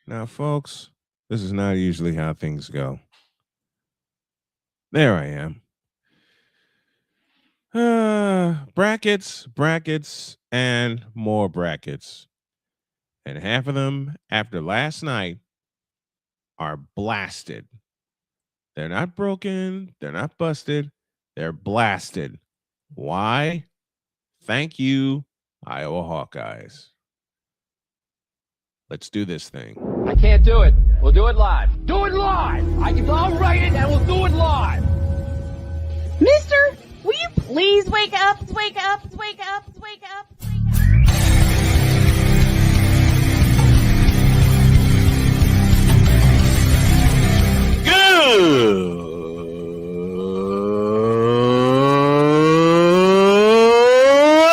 Now, folks, this is not usually how things go. There I am. Brackets, and more brackets. And half of them, after last night, are blasted. They're not broken, they're not busted, they're blasted. Why? Thank you, Iowa Hawkeyes. Let's do this thing. I can't do it. We'll do it live. Do it live! I'll write it and we'll do it live! Mister, will you please wake up, wake up, wake up, wake up, wake up?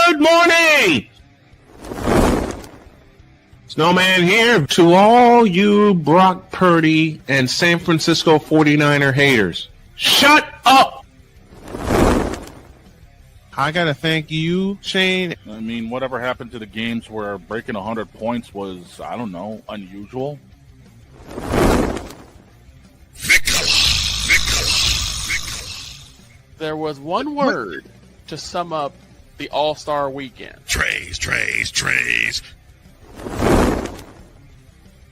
Good morning! Snowman here to all you Brock Purdy and San Francisco 49er haters. Shut up! I gotta thank you, Shane. I mean, whatever happened to the games where breaking 100 points was, I don't know, unusual? There was one word to sum up the All-Star weekend. Trays.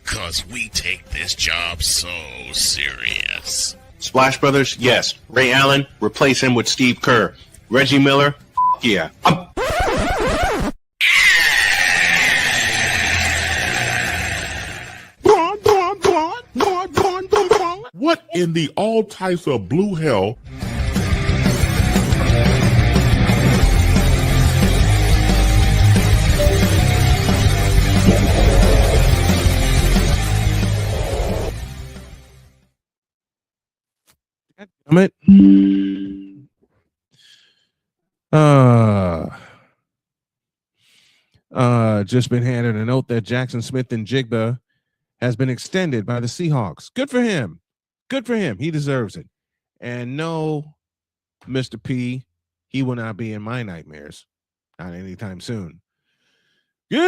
Cause we take this job so serious. Splash Brothers, yes. Ray Allen, replace him with Steve Kerr. Reggie Miller, yeah. What in the all types of blue hell? Damn it. Just been handed a note that Jackson Smith and Jigba has been extended by the Seahawks. Good for him. Good for him. He deserves it. And no, Mr. P, he will not be in my nightmares. Not anytime soon. Good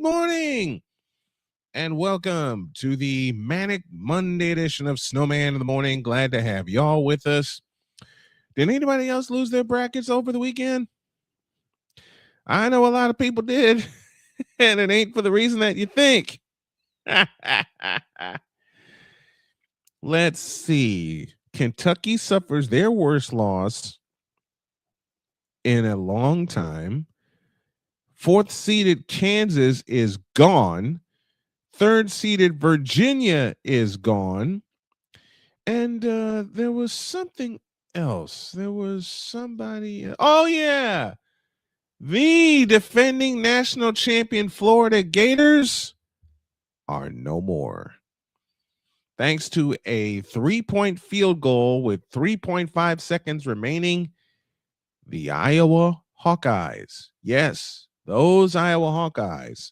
morning and welcome to the Manic Monday edition of Snowman in the Morning. Glad to have y'all with us. Did anybody else lose their brackets over the weekend? I know a lot of people did, and it ain't for the reason that you think. Let's see. Kentucky suffers their worst loss in a long time. Fourth-seeded Kansas is gone. Third-seeded Virginia is gone. And there was something else. There was somebody. Oh, yeah. The defending national champion Florida Gators are no more. Thanks to a 3-point field goal with 3.5 seconds remaining, the Iowa Hawkeyes, yes, those Iowa Hawkeyes,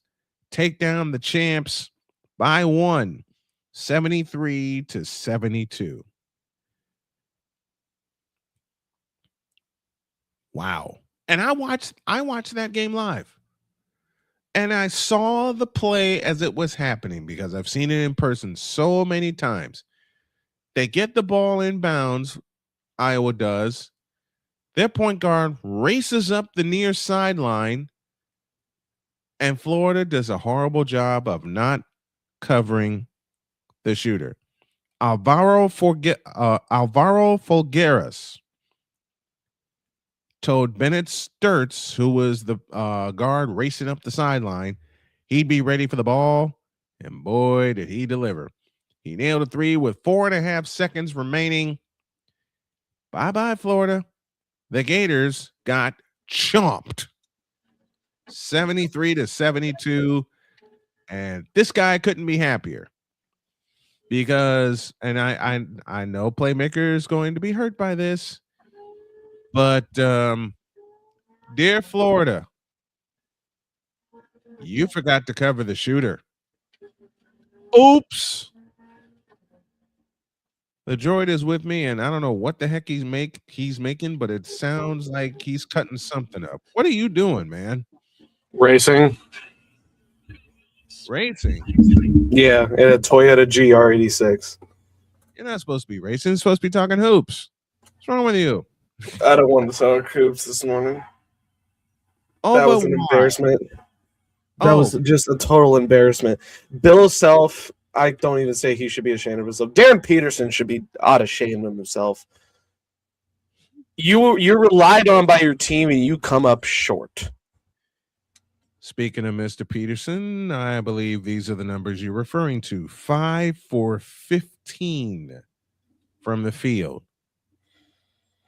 take down the champs by 1, 73-72. Wow. And I watched that game live. And I saw the play as it was happening because I've seen it in person so many times. They get the ball in bounds, Iowa does. Their point guard races up the near sideline, and Florida does a horrible job of not covering the shooter. Alvaro Folgueras told Bennett Sturtz, who was the guard racing up the sideline, he'd be ready for the ball, and boy, did he deliver. He nailed a three with 4.5 seconds remaining. Bye-bye, Florida. The Gators got chomped 73-72, and this guy couldn't be happier because, and I know Playmaker is going to be hurt by this, but dear Florida, you forgot to cover the shooter. Oops. The droid is with me, and I don't know what the heck he's making, but it sounds like he's cutting something up. What are you doing, man? Racing. Racing? Yeah, in a Toyota GR86. You're not supposed to be racing. You're supposed to be talking hoops. What's wrong with you? I don't want to talk hoops this morning. Oh, That but was an why? embarrassment. That was just a total embarrassment. Bill Self, I don't even say he should be ashamed of himself. Darren Peterson should be out ashamed of himself. You're relied on by your team and you come up short. Speaking of Mr. Peterson, I believe these are the numbers you're referring to. 5 for 15 from the field.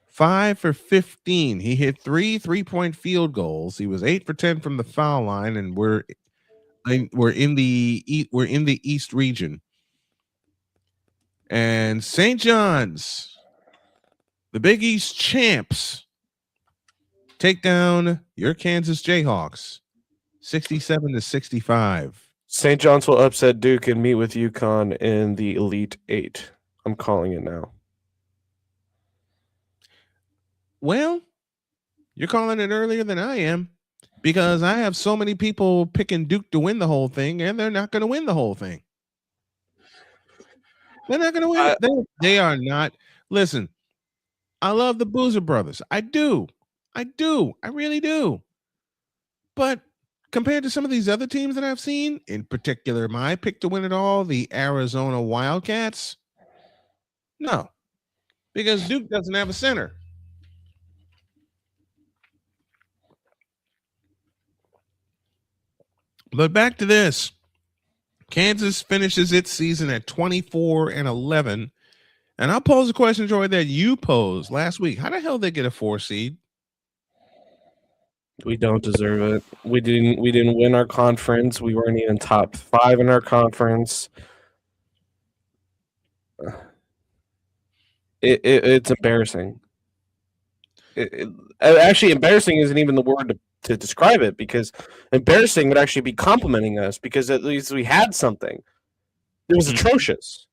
5 for 15. He hit 3 3-point field goals. He was 8 for 10 from the foul line, and we're in the East region. And St. John's, the Big East champs, take down your Kansas Jayhawks, 67-65. St. John's will upset Duke and meet with UConn in the Elite Eight. I'm calling it now. Well, you're calling it earlier than I am, because I have so many people picking Duke to win the whole thing, and they're not going to win the whole thing. They're not going to win. They are not. Listen, I love the Boozer brothers. I do. I really do. But compared to some of these other teams that I've seen, in particular, my pick to win it all, the Arizona Wildcats, no, because Duke doesn't have a center. But back to this. Kansas finishes its season at 24-11. And I'll pose a question, Joy, that you posed last week. How the hell did they get a 4 seed? We don't deserve it. We didn't win our conference. We weren't even top 5 in our conference. It's embarrassing. Actually, embarrassing isn't even the word to describe it, because embarrassing would actually be complimenting us, because at least we had something. It was atrocious.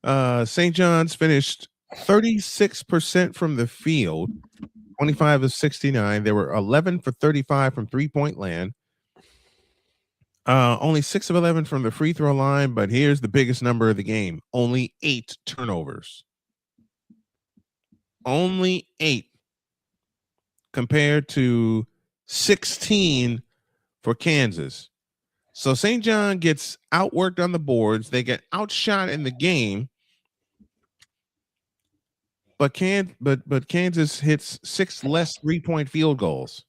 St. John's finished 36% from the field, 25 of 69. They were 11 for 35 from 3-point land. Only 6 of 11 from the free throw line, but here's the biggest number of the game. Only 8 turnovers. Only 8 compared to 16 for Kansas. So St. John gets outworked on the boards. They get outshot in the game. But Kansas hits 6 less 3-point field goals.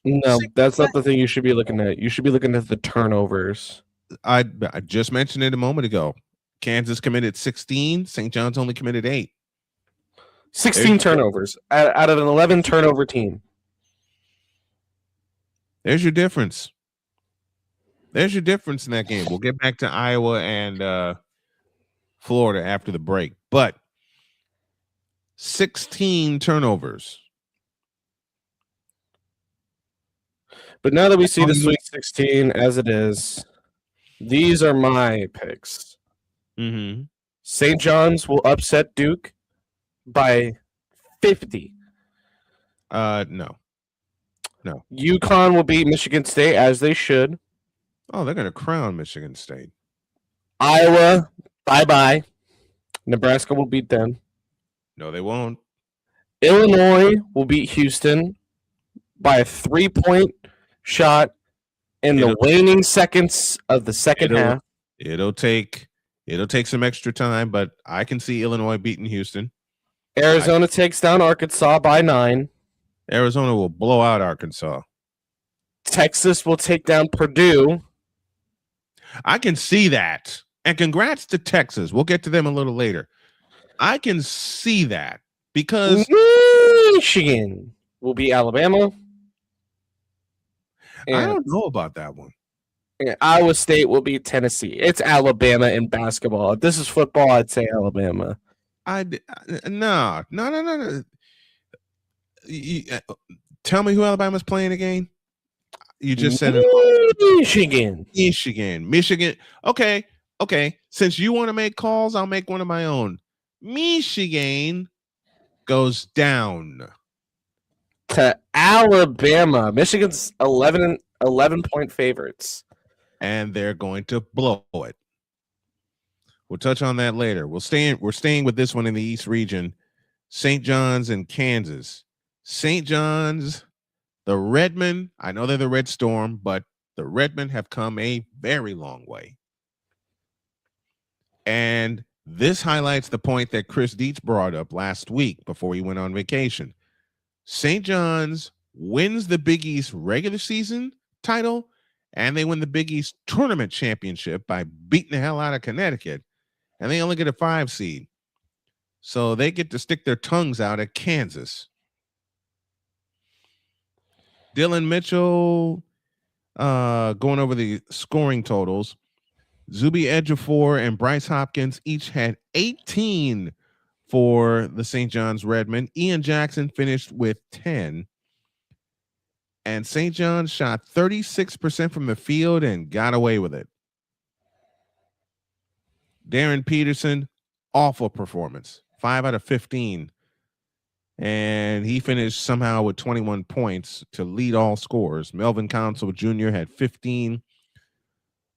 No, that's not the thing you should be looking at. You should be looking at the turnovers. I just mentioned it a moment ago. Kansas committed 16. St. John's only committed 8. 16 turnovers out of an 11 turnover team. There's your difference. There's your difference in that game. We'll get back to Iowa and Florida after the break. But 16 turnovers. But now that we see the Sweet 16 as it is, these are my picks. Mm-hmm. St. John's will upset Duke by 50. No. UConn will beat Michigan State, as they should. Oh, they're going to crown Michigan State. Iowa, bye-bye. Nebraska will beat them. No, they won't. Illinois will beat Houston by a 3-point shot in the waning seconds of the second half. It'll take some extra time, but I can see Illinois beating Houston. Arizona takes down Arkansas by 9. Arizona will blow out Arkansas. Texas will take down Purdue. I can see that. And congrats to Texas. We'll get to them a little later. I can see that because Michigan will beat Alabama. I don't know about that one. And Iowa State will beat Tennessee. It's Alabama in basketball. If this is football, I'd say Alabama. No. Tell me who Alabama's playing again. You just said Michigan. Michigan. Okay. Okay, since you want to make calls, I'll make one of my own. Michigan goes down to Alabama. Michigan's 11-point favorites. and they're going to blow it. We'll touch on that later. We're staying with this one in the East region. St. John's and Kansas. St. John's, the Redmen, I know they're the Red Storm, but the Redmen have come a very long way. And this highlights the point that Chris Dietz brought up last week before he went on vacation. St. John's wins the Big East regular season title, and they win the Big East tournament championship by beating the hell out of Connecticut, and they only get a 5 seed. So they get to stick their tongues out at Kansas. Dylan Mitchell going over the scoring totals. Zuby Ejiofor and Bryce Hopkins each had 18 for the St. John's Redmen. Ian Jackson finished with 10. And St. John's shot 36% from the field and got away with it. Darren Peterson, awful performance. 5 out of 15. And he finished somehow with 21 points to lead all scorers. Melvin Council Jr. had 15.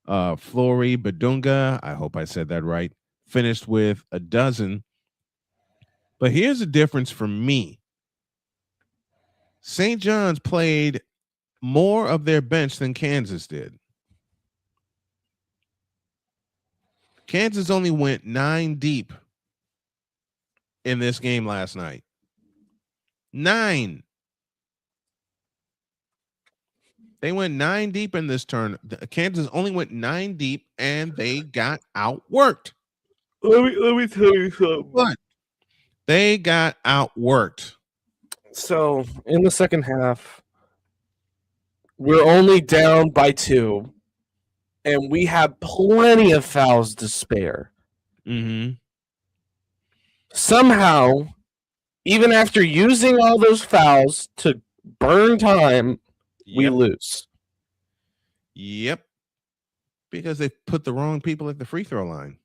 Flory Badunga, I hope I said that right, finished with 12. But here's the difference for me. St. John's played more of their bench than Kansas did. Kansas only went 9 deep in this game last night. 9. They went 9 deep in this turn. Kansas only went 9 deep, and they got outworked. Let me tell you something. What? They got outworked. So in the second half, we're only down by 2, and we have plenty of fouls to spare. Mm-hmm. Somehow, even after using all those fouls to burn time, we lose. Yep. Because they put the wrong people at the free throw line.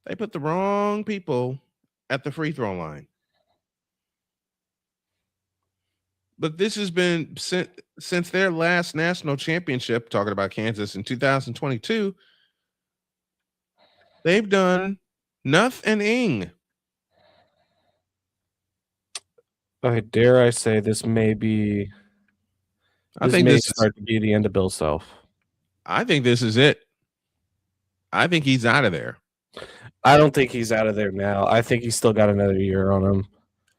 They put the wrong people at the free throw line. But this has been since their last national championship, talking about Kansas in 2022, they've done nothing. I dare I say this may be. I think this start to be the end of Bill Self. I think this is it. I think he's out of there. I don't think he's out of there now. I think he's still got another year on him.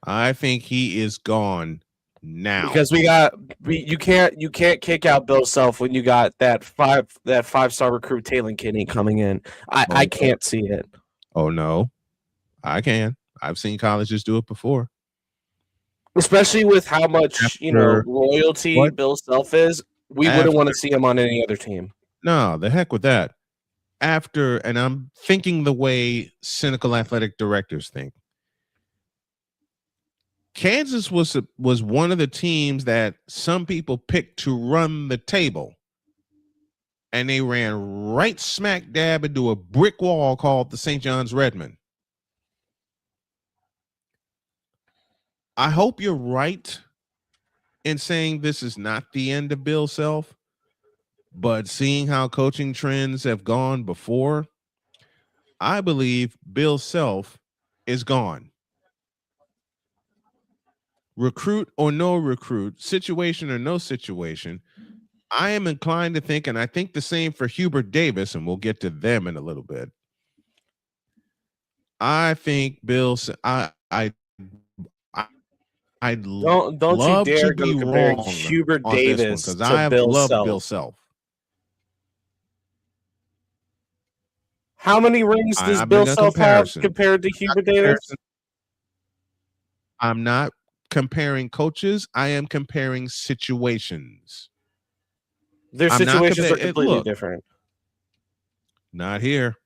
I think he is gone now. Because you can't kick out Bill Self when you got that 5-star recruit Taylor Kinney coming in. I can't see it. Oh no, I can. I've seen colleges do it before. Especially with how much royalty Bill Self is, we wouldn't want to see him on any other team. No, the heck with that. And I'm thinking the way cynical athletic directors think. Kansas was one of the teams that some people picked to run the table, and they ran right smack dab into a brick wall called the St. John's Redmen. I hope you're right in saying this is not the end of Bill Self, but seeing how coaching trends have gone before, I believe Bill Self is gone. Recruit or no recruit, situation or no situation, I am inclined to think, and I think the same for Hubert Davis, and we'll get to them in a little bit. I think Bill, I'd don't love you dare to be go compare wrong Hubert on Davis because to I Bill love Self. Bill Self. How many rings does Bill Self have compared to Hubert Davis? I'm not comparing coaches. I am comparing situations. Their situations are completely different. Not here.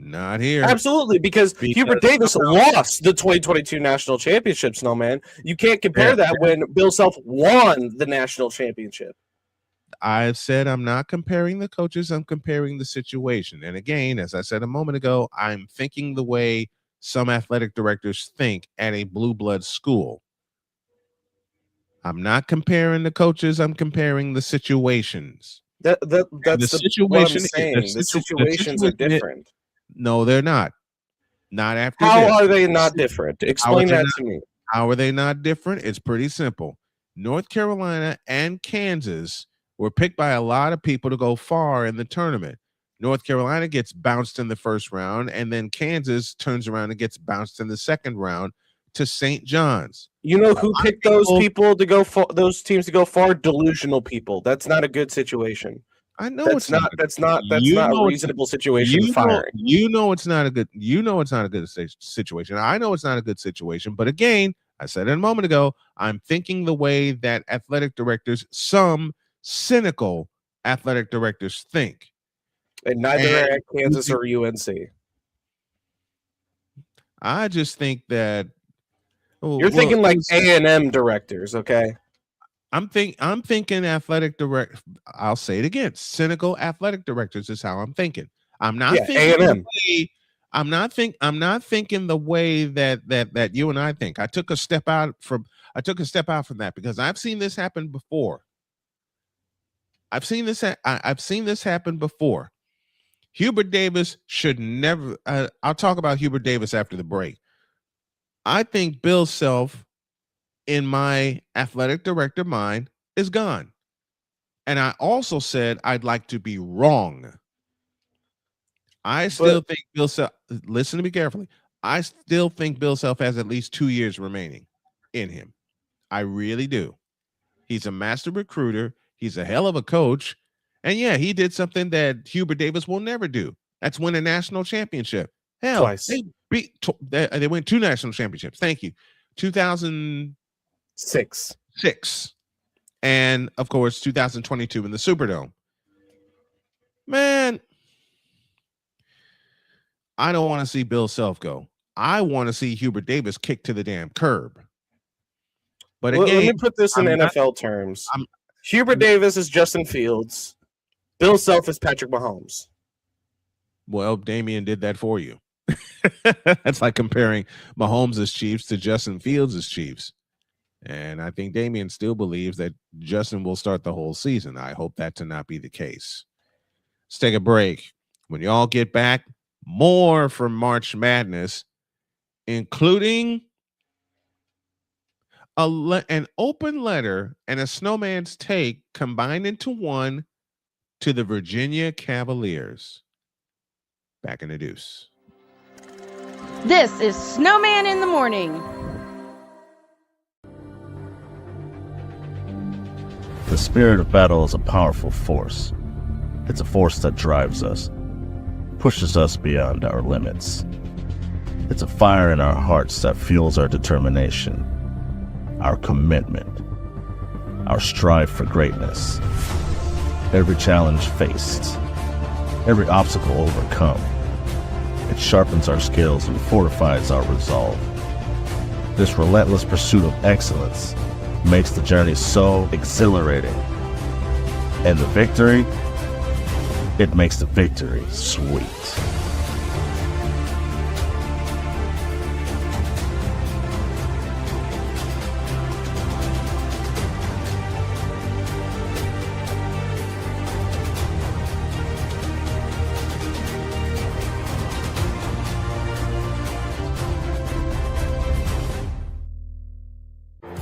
Not here. Absolutely, because Hubert Davis lost the 2022 national championship, Snowman. You can't compare that when Bill Self won the national championship. I've said I'm not comparing the coaches, I'm comparing the situation. And again, as I said a moment ago, I'm thinking the way some athletic directors think at a blue blood school. I'm not comparing the coaches, I'm comparing the situations. That's the what I'm situation saying. The situations are different. No, they're not. Not after How this. are they not different? Explain that to me. How are they not different? It's pretty simple. North Carolina and Kansas were picked by a lot of people to go far in the tournament. North Carolina gets bounced in the first round, and then Kansas turns around and gets bounced in the second round to St. John's. You know who picked those people to go far? Those teams to go far? Delusional people. That's not a good situation. I know that's not a reasonable situation. Firing. You know it's not a good situation. I know it's not a good situation, but again, I said it a moment ago, I'm thinking the way that athletic directors, some cynical athletic directors think. And neither are at Kansas or UNC. I just think that you're thinking like A&M directors, okay? I'm thinking athletic direct. I'll say it again. Cynical athletic directors is how I'm thinking. I'm not thinking A&M. I'm not thinking the way that you and I think. I took a step out from that because I've seen this happen before. I've seen this happen before. Hubert Davis should never. I'll talk about Hubert Davis after the break. I think Bill Self, in my athletic director mind, is gone. And I also said I'd like to be wrong. I still think Bill Self, listen to me carefully. I still think Bill Self has at least 2 years remaining in him. I really do. He's a master recruiter. He's a hell of a coach. And yeah, he did something that Hubert Davis will never do. That's win a national championship. Hell, twice. They win 2 national championships. Thank you. 2006. And of course, 2022 in the Superdome. Man, I don't want to see Bill Self go. I want to see Hubert Davis kick to the damn curb. But again, let me put this in NFL terms. Hubert Davis is Justin Fields. Bill Self is Patrick Mahomes. Well, Damian did that for you. That's like comparing Mahomes' Chiefs to Justin Fields' Chiefs. And I think Damian still believes that Justin will start the whole season. I hope that to not be the case. Let's take a break. When y'all get back, more from March Madness, including an open letter and a Snowman's take combined into one to the Virginia Cavaliers. Back in the deuce. This is Snowman in the Morning. The spirit of battle is a powerful force. It's a force that drives us, pushes us beyond our limits. It's a fire in our hearts that fuels our determination, our commitment, our strive for greatness. Every challenge faced, every obstacle overcome, it sharpens our skills and fortifies our resolve. This relentless pursuit of excellence makes the journey so exhilarating. And the victory, it makes the victory sweet.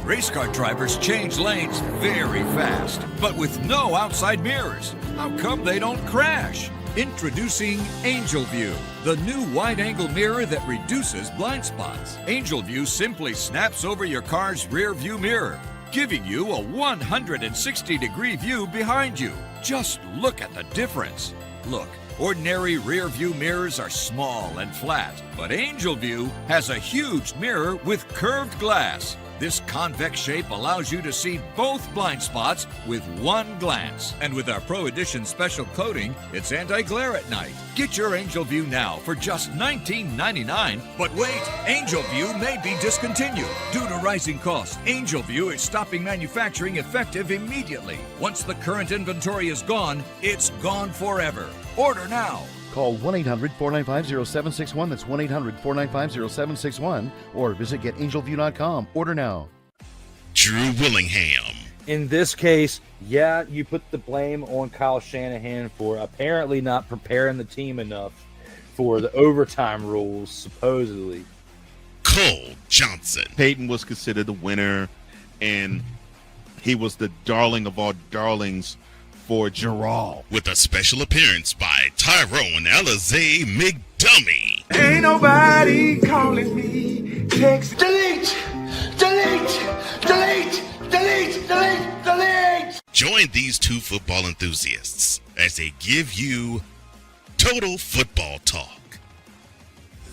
Race car drivers change lanes very fast, but with no outside mirrors. How come they don't crash? Introducing Angel View, the new wide-angle mirror that reduces blind spots. Angel View simply snaps over your car's rear view mirror, giving you a 160-degree view behind you. Just look at the difference. Look, ordinary rear view mirrors are small and flat, but Angel View has a huge mirror with curved glass. This convex shape allows you to see both blind spots with one glance. And with our Pro Edition special coating, it's anti-glare at night. Get your Angel View now for just $19.99. But wait, Angel View may be discontinued. Due to rising costs, Angel View is stopping manufacturing effective immediately. Once the current inventory is gone, it's gone forever. Order now. Call 1-800-495-0761. That's 1-800-495-0761. Or visit getangelview.com. Order now. Drew Willingham. In this case, yeah, you put the blame on Kyle Shanahan for apparently not preparing the team enough for the overtime rules, supposedly. Cole Johnson. Peyton was considered the winner, and he was the darling of all darlings for Gerald. With a special appearance by Tyrone Alizé McDummy. Ain't nobody calling me. Text delete, delete, delete, delete, delete, delete. Join these two football enthusiasts as they give you Total Football Talk.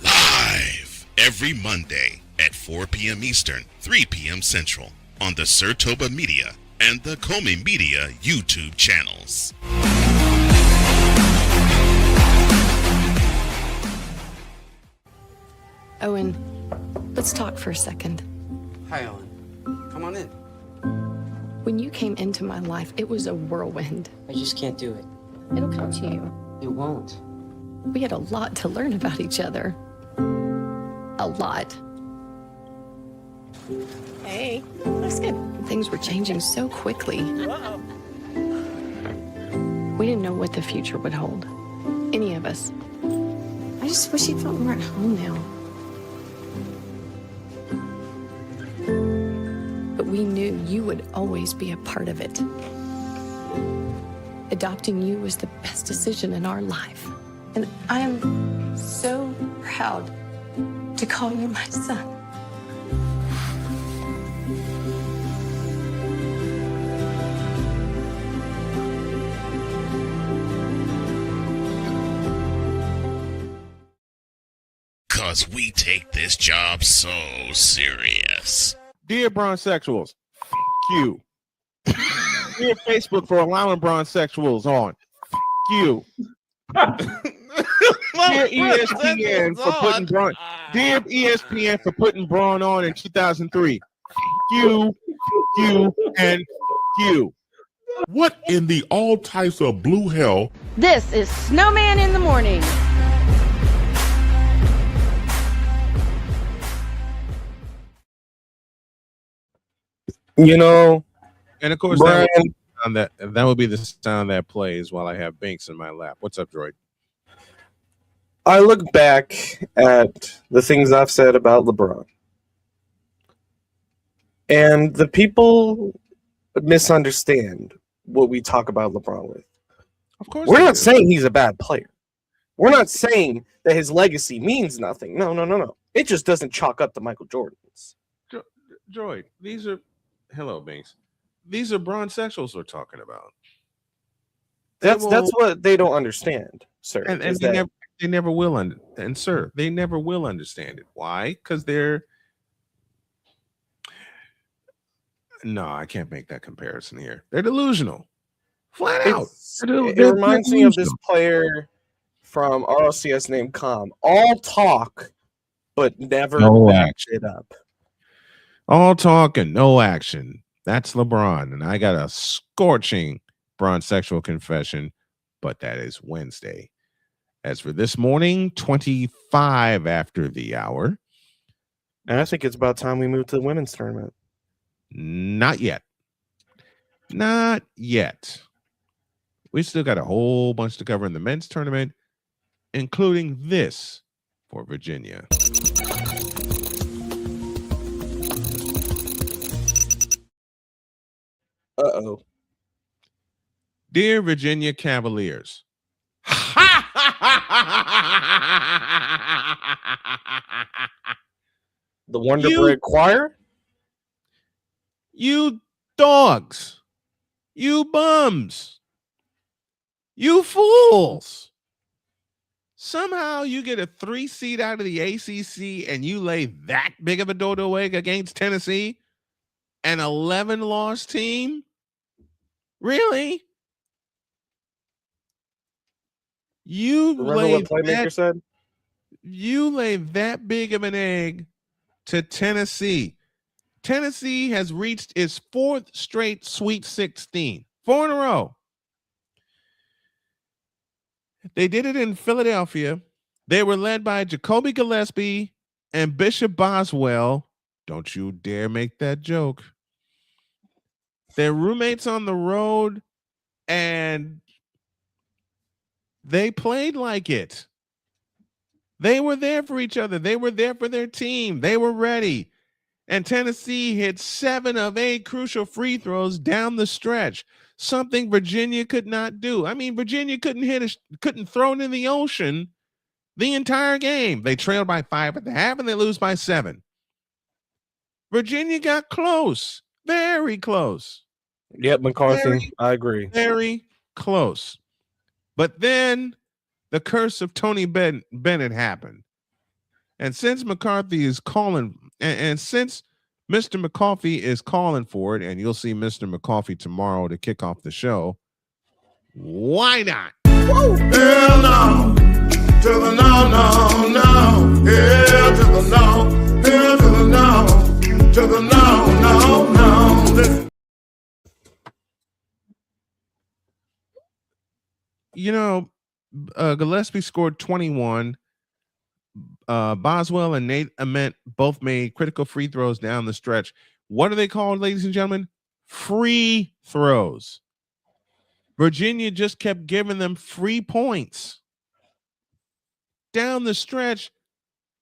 Live every Monday at 4 p.m. Eastern, 3 p.m. Central on the Sertoba Media and the Comey Media YouTube channels. Owen, let's talk for a second. Hi, Ellen. Come on in. When you came into my life, it was a whirlwind. I just can't do it. It'll come to you. It won't. We had a lot to learn about each other. A lot. Hey, looks good. Things were changing so quickly. We didn't know what the future would hold. Any of us. I just wish you felt more at home now. But we knew you would always be a part of it. Adopting you was the best decision in our life. And I am so proud to call you my son. Cause we take this job so serious. Dear Bronsexuals, you. Dear Facebook for allowing Bronsexuals on. You. Dear ESPN for putting Braun. Dear ESPN for putting Braun on in 2003. You, and you. What in the all types of blue hell? This is Snowman in the morning. You know, and of course Brian, that would be the sound that plays while I have Binks in my lap. What's up, Droid? I look back at the things I've said about LeBron, and the people misunderstand what we talk about LeBron with. Of course, we're not saying he's a bad player. We're not saying that his legacy means nothing. No. It just doesn't chalk up to Michael Jordan's. Droid, these are hello, Binks. These are Bronsexuals we're talking about. That's what they don't understand, sir. And they never will and sir, they never will understand it. Why? Because they're no, I can't make that comparison here. They're delusional. Flat out. It reminds me of this player from RLCS named Com. All talk, but never back it up. All talk and no action. That's LeBron. And I got a scorching Bronsexual confession, but that is Wednesday. As for this morning, 25 after the hour. And I think it's about time we move to the women's tournament. Not yet. Not yet. We still got a whole bunch to cover in the men's tournament, including this for Virginia. Uh-oh. Dear Virginia Cavaliers. The Wonder Bread Choir? You dogs. You bums. You fools. Somehow you get a 3 seed out of the ACC and you lay that big of a dodo egg against Tennessee An 11-loss team? Really? Remember what Playmaker said? You laid that big of an egg to Tennessee. Tennessee has reached its 4th straight Sweet 16. 4 in a row. They did it in Philadelphia. They were led by Jacoby Gillespie and Bishop Boswell. Don't you dare make that joke. They're roommates on the road, and they played like it. They were there for each other. They were there for their team. They were ready. And Tennessee hit 7 of 8 crucial free throws down the stretch, something Virginia could not do. I mean, Virginia couldn't throw it in the ocean the entire game. They trailed by 5 at the half, and they lose by 7. Virginia got close, very close. Yep, McCarthy. I agree. Very close. But then the curse of Tony Bennett happened. And since McCarthy is calling, and since Mr. McCarthy is calling for it, and you'll see Mr. McCarthy tomorrow to kick off the show, why not? Hell no. To the no, no, no. Yeah, to the no. Yeah, to the no. To the no, no, no. You know, Gillespie scored 21. Boswell and Nate Ament both made critical free throws down the stretch. What are they called, ladies and gentlemen? Free throws. Virginia just kept giving them free points down the stretch,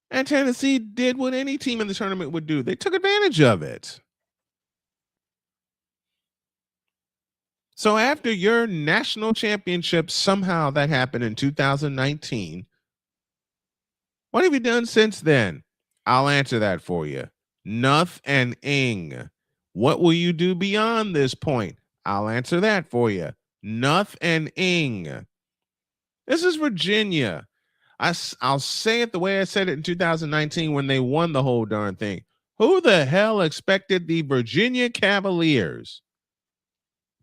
and Tennessee did what any team in the tournament would do. They took advantage of it. So after your national championship, somehow that happened in 2019, what have you done since then? I'll answer that for you. Nothing. What will you do beyond this point? I'll answer that for you. Nothing. This is Virginia. I'll say it the way I said it in 2019 when they won the whole darn thing. Who the hell expected the Virginia Cavaliers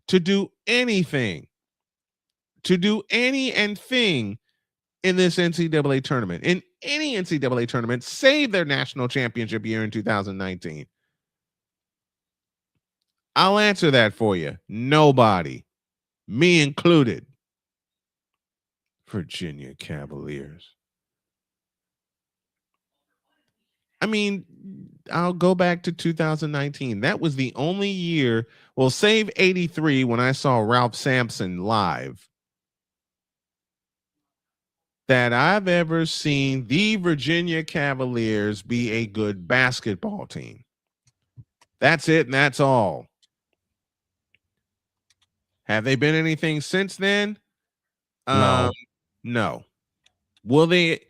to do anything, to do anything in this NCAA tournament, in any NCAA tournament, save their national championship year in 2019? I'll answer that for you. Nobody, me included. Virginia Cavaliers. I mean, I'll go back to 2019. That was the only year, well, save 83 when I saw Ralph Sampson live, that I've ever seen the Virginia Cavaliers be a good basketball team. That's it, and that's all. Have they been anything since then? No. Will they?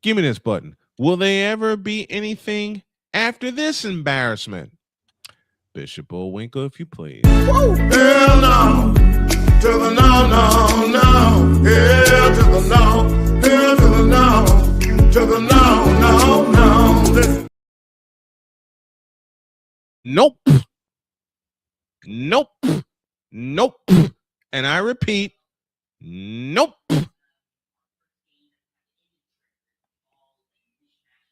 Give me this button. Will they ever be anything after this embarrassment? Bishop Bullwinkle, if you please. Hell no. To the no, no, no. Yeah, to the no. Yeah, to the no. To the no, no, no. Listen. Nope. And I repeat, nope.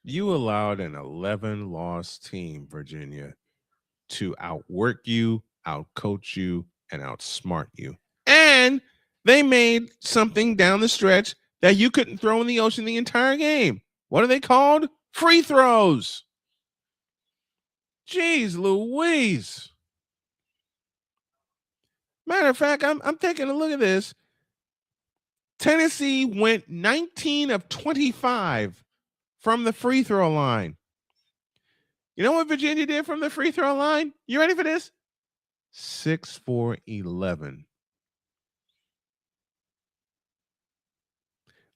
You allowed an 11-loss team, Virginia, to outwork you, outcoach you, and outsmart you. And they made something down the stretch that you couldn't throw in the ocean the entire game. What are they called? Free throws. Jeez Louise. Matter of fact, I'm taking a look at this. Tennessee went 19 of 25 from the free throw line. You know what Virginia did from the free throw line? You ready for this? 6 for 11.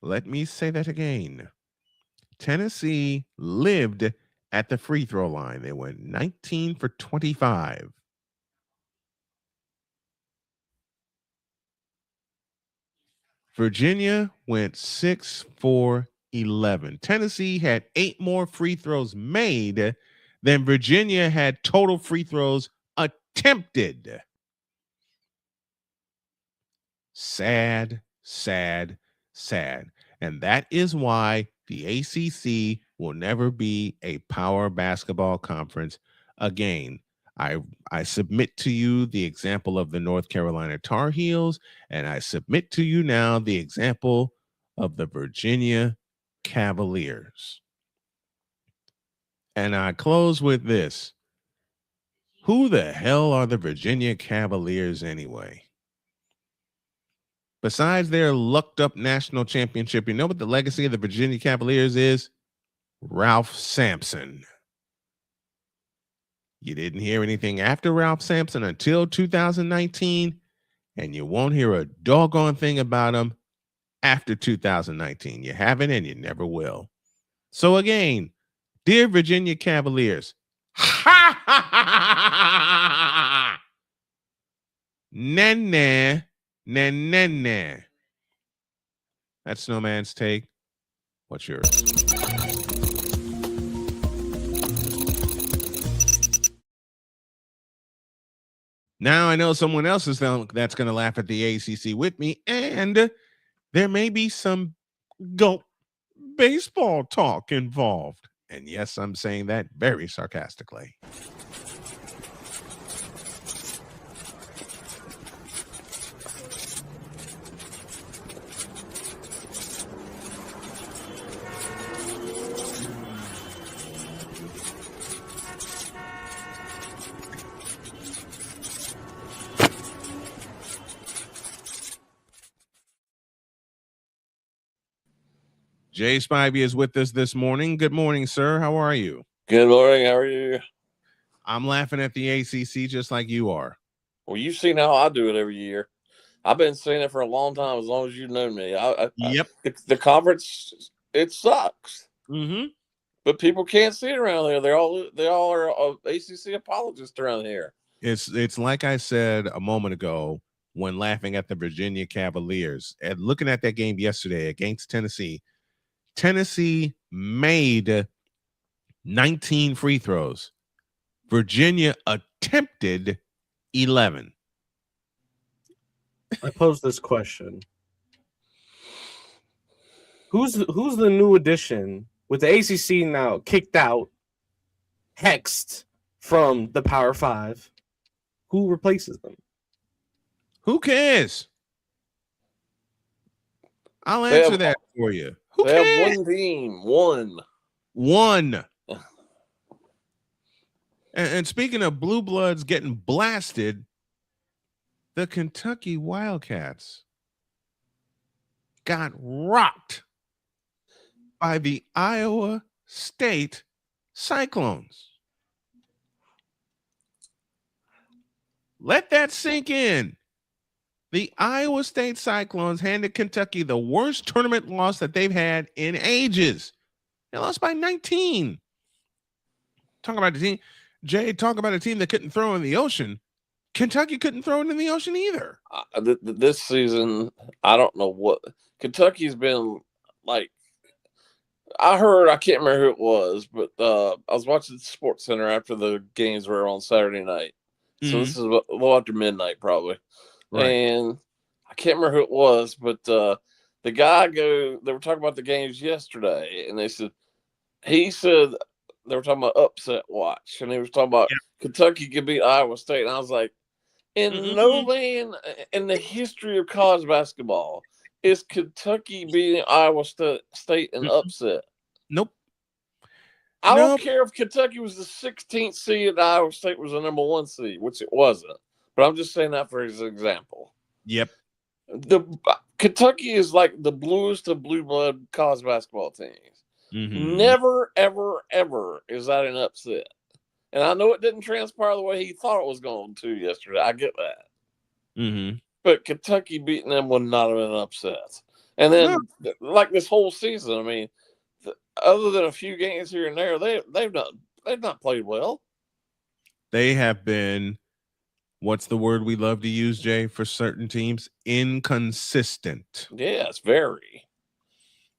Let me say that again. Tennessee lived at the free throw line. They went 19 for 25. Virginia went 6 for 11. Tennessee had 8 more free throws made than Virginia had total free throws attempted. Sad, sad, sad. And that is why the ACC will never be a power basketball conference again. I submit to you the example of the North Carolina Tar Heels, and I submit to you now the example of the Virginia Cavaliers. And I close with this. Who the hell are the Virginia Cavaliers anyway? Besides their lucked up national championship, you know what the legacy of the Virginia Cavaliers is? Ralph Sampson. You didn't hear anything after Ralph Sampson until 2019, and you won't hear a doggone thing about him after 2019. You haven't, and you never will. So again, dear Virginia Cavaliers, ha ha ha ha ha, nah nah nah nah nah. That's Snowman's take. What's yours? Now I know someone else is that's going to laugh at the ACC with me, and there may be some gulp baseball talk involved. And yes, I'm saying that very sarcastically. Jay Spivey is with us this morning. Good morning, sir. How are you? Good morning. How are you? I'm laughing at the ACC just like you are. Well, you've seen how I do it every year. I've been saying it for a long time, as long as you've known me. Yep. The conference, it sucks. Mm-hmm. But people can't see it around here. They all are ACC apologists around here. It's like I said a moment ago when laughing at the Virginia Cavaliers and looking at that game yesterday against Tennessee. Tennessee made 19 free throws. Virginia attempted 11. I pose this question. Who's the new addition with the ACC now kicked out, hexed from the Power Five? Who replaces them? Who cares? I'll answer that for you. Who they cares? have one team. One. And speaking of blue bloods getting blasted, the Kentucky Wildcats got rocked by the Iowa State Cyclones. Let that sink in. The Iowa State Cyclones handed Kentucky the worst tournament loss that they've had in ages. They lost by 19. Talk about the team. Jay, talk about a team that couldn't throw in the ocean. Kentucky couldn't throw it in the ocean either. This season, I don't know what. Kentucky's been like. I can't remember who it was, but I was watching the Sports Center after the games were on Saturday night. So this is a little after midnight probably. Right. And I can't remember who it was, but the guy they were talking about the games yesterday, and he said they were talking about upset watch, and he was talking about Kentucky could beat Iowa State, and I was like, no man in the history of college basketball is Kentucky beating Iowa State an upset. Nope. I don't care if Kentucky was the 16th seed and Iowa State was the number 1 seed, which it wasn't. But I'm just saying that for his example. Yep. Kentucky is like the bluest of blue blood college basketball teams. Mm-hmm. Never, ever, ever is that an upset. And I know it didn't transpire the way he thought it was going to yesterday. I get that. Mm-hmm. But Kentucky beating them would not have been an upset. And then, like this whole season, I mean, other than a few games here and there, they've not played well. They have been, what's the word we love to use, Jay, for certain teams? Inconsistent. Yes, very.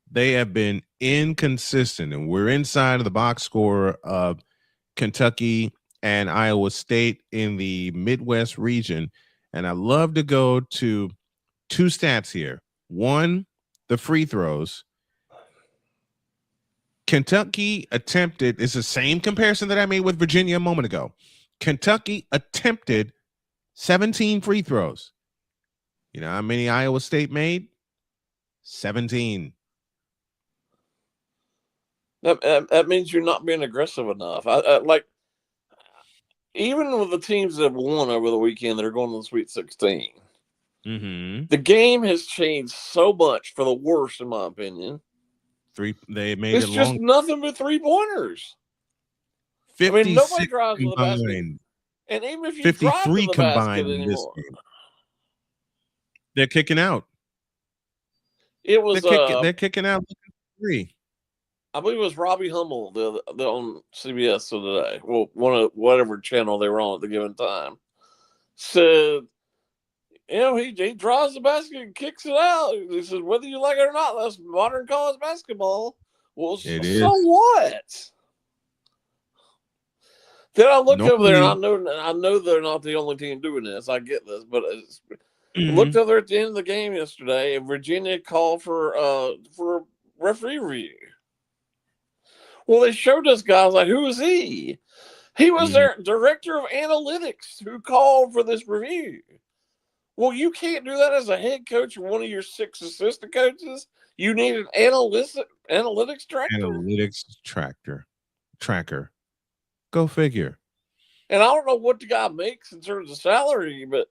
They have been inconsistent, and we're inside of the box score of Kentucky and Iowa State in the Midwest region. And I love to go to two stats here. One, the free throws. Kentucky attempted, it's the same comparison that I made with Virginia a moment ago. Kentucky attempted 17 free throws. You know how many Iowa State made? 17. That means you're not being aggressive enough. I like, even with the teams that have won over the weekend that are going to the Sweet 16, the game has changed so much for the worse, in my opinion. They made it's it just long. nothing but 3-pointers. I mean, nobody drives to the basket. Combined. And even if you 53 drive to the combined basket in this anymore, game. They're kicking out. It was they're kicking out 3. I believe it was Robbie Hummel the on CBS today. Well, one of whatever channel they were on at the given time said, you know, he drives the basket and kicks it out. He says, whether you like it or not, that's modern college basketball. Well, it so is. what? Then I looked over there, and I know they're not the only team doing this. I get this, but looked over at the end of the game yesterday, and Virginia called for referee review. Well, they showed us guys like, who is he? He was their director of analytics who called for this review. Well, you can't do that as a head coach or one of your 6 assistant coaches. You need an analytics director. Analytics tracker. Go figure. And I don't know what the guy makes in terms of salary, but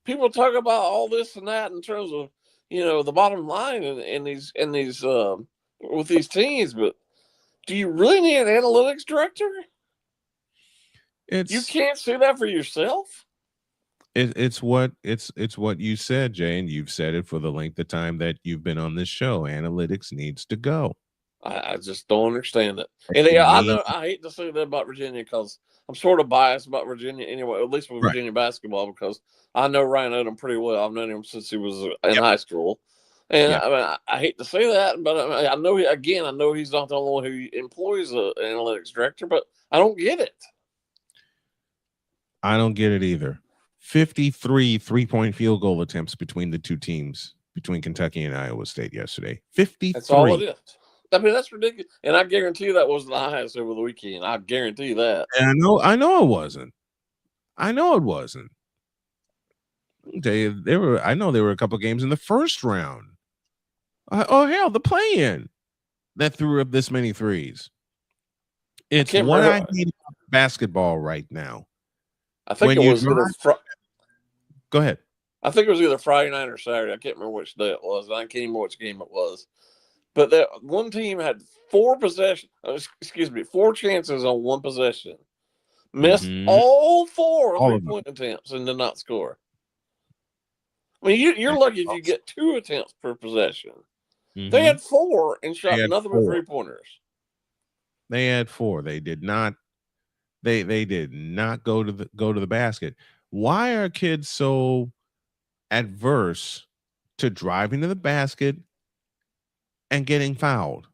people talk about all this and that in terms of, you know, the bottom line in these with these teams. But do you really need an analytics director? You can't see that for yourself. It's what you said, Jay, and you've said it for the length of time that you've been on this show. Analytics needs to go. I just don't understand it. And I know I hate to say that about Virginia because I'm sort of biased about Virginia anyway, at least with Virginia basketball, because I know Ryan Odom pretty well. I've known him since he was in high school. And I mean, I hate to say that, but I know he's not the only one who employs an analytics director, but I don't get it. I don't get it either. 53 3-point field goal attempts between the two teams, between Kentucky and Iowa State yesterday. 53. That's all it is. I mean, that's ridiculous. And I guarantee that wasn't the highest over the weekend. I guarantee that. And I know it wasn't. I know there were a couple of games in the first round. Hell, the play-in that threw up this many threes. It's what I hate about basketball right now. I think it was Go ahead. I think it was either Friday night or Saturday. I can't remember which day it was. I can't even remember which game it was. But that one team had 4 chances on one possession. Missed all 4 3-point attempts and did not score. I mean, you're lucky if you get 2 attempts per possession. They had 4 and shot nothing but 3-pointers. They had 4. They did not. They did not go to the basket. Why are kids so adverse to driving to the basket and getting fouled?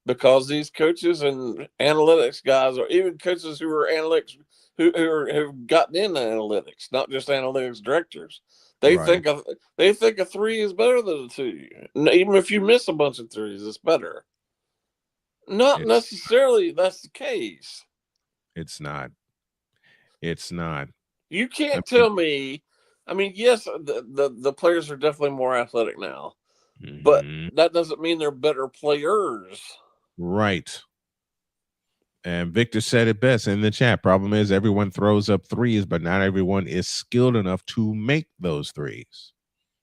Because these coaches and analytics guys, or even coaches who are analytics, who've gotten into analytics, not just analytics directors, they think a 3 is better than a 2. Even if you miss a bunch of 3s, it's better. Not necessarily that's the case. It's not. You can't tell me. I mean, yes, the players are definitely more athletic now, but that doesn't mean they're better players. Right. And Victor said it best in the chat. Problem is everyone throws up 3s, but not everyone is skilled enough to make those 3s.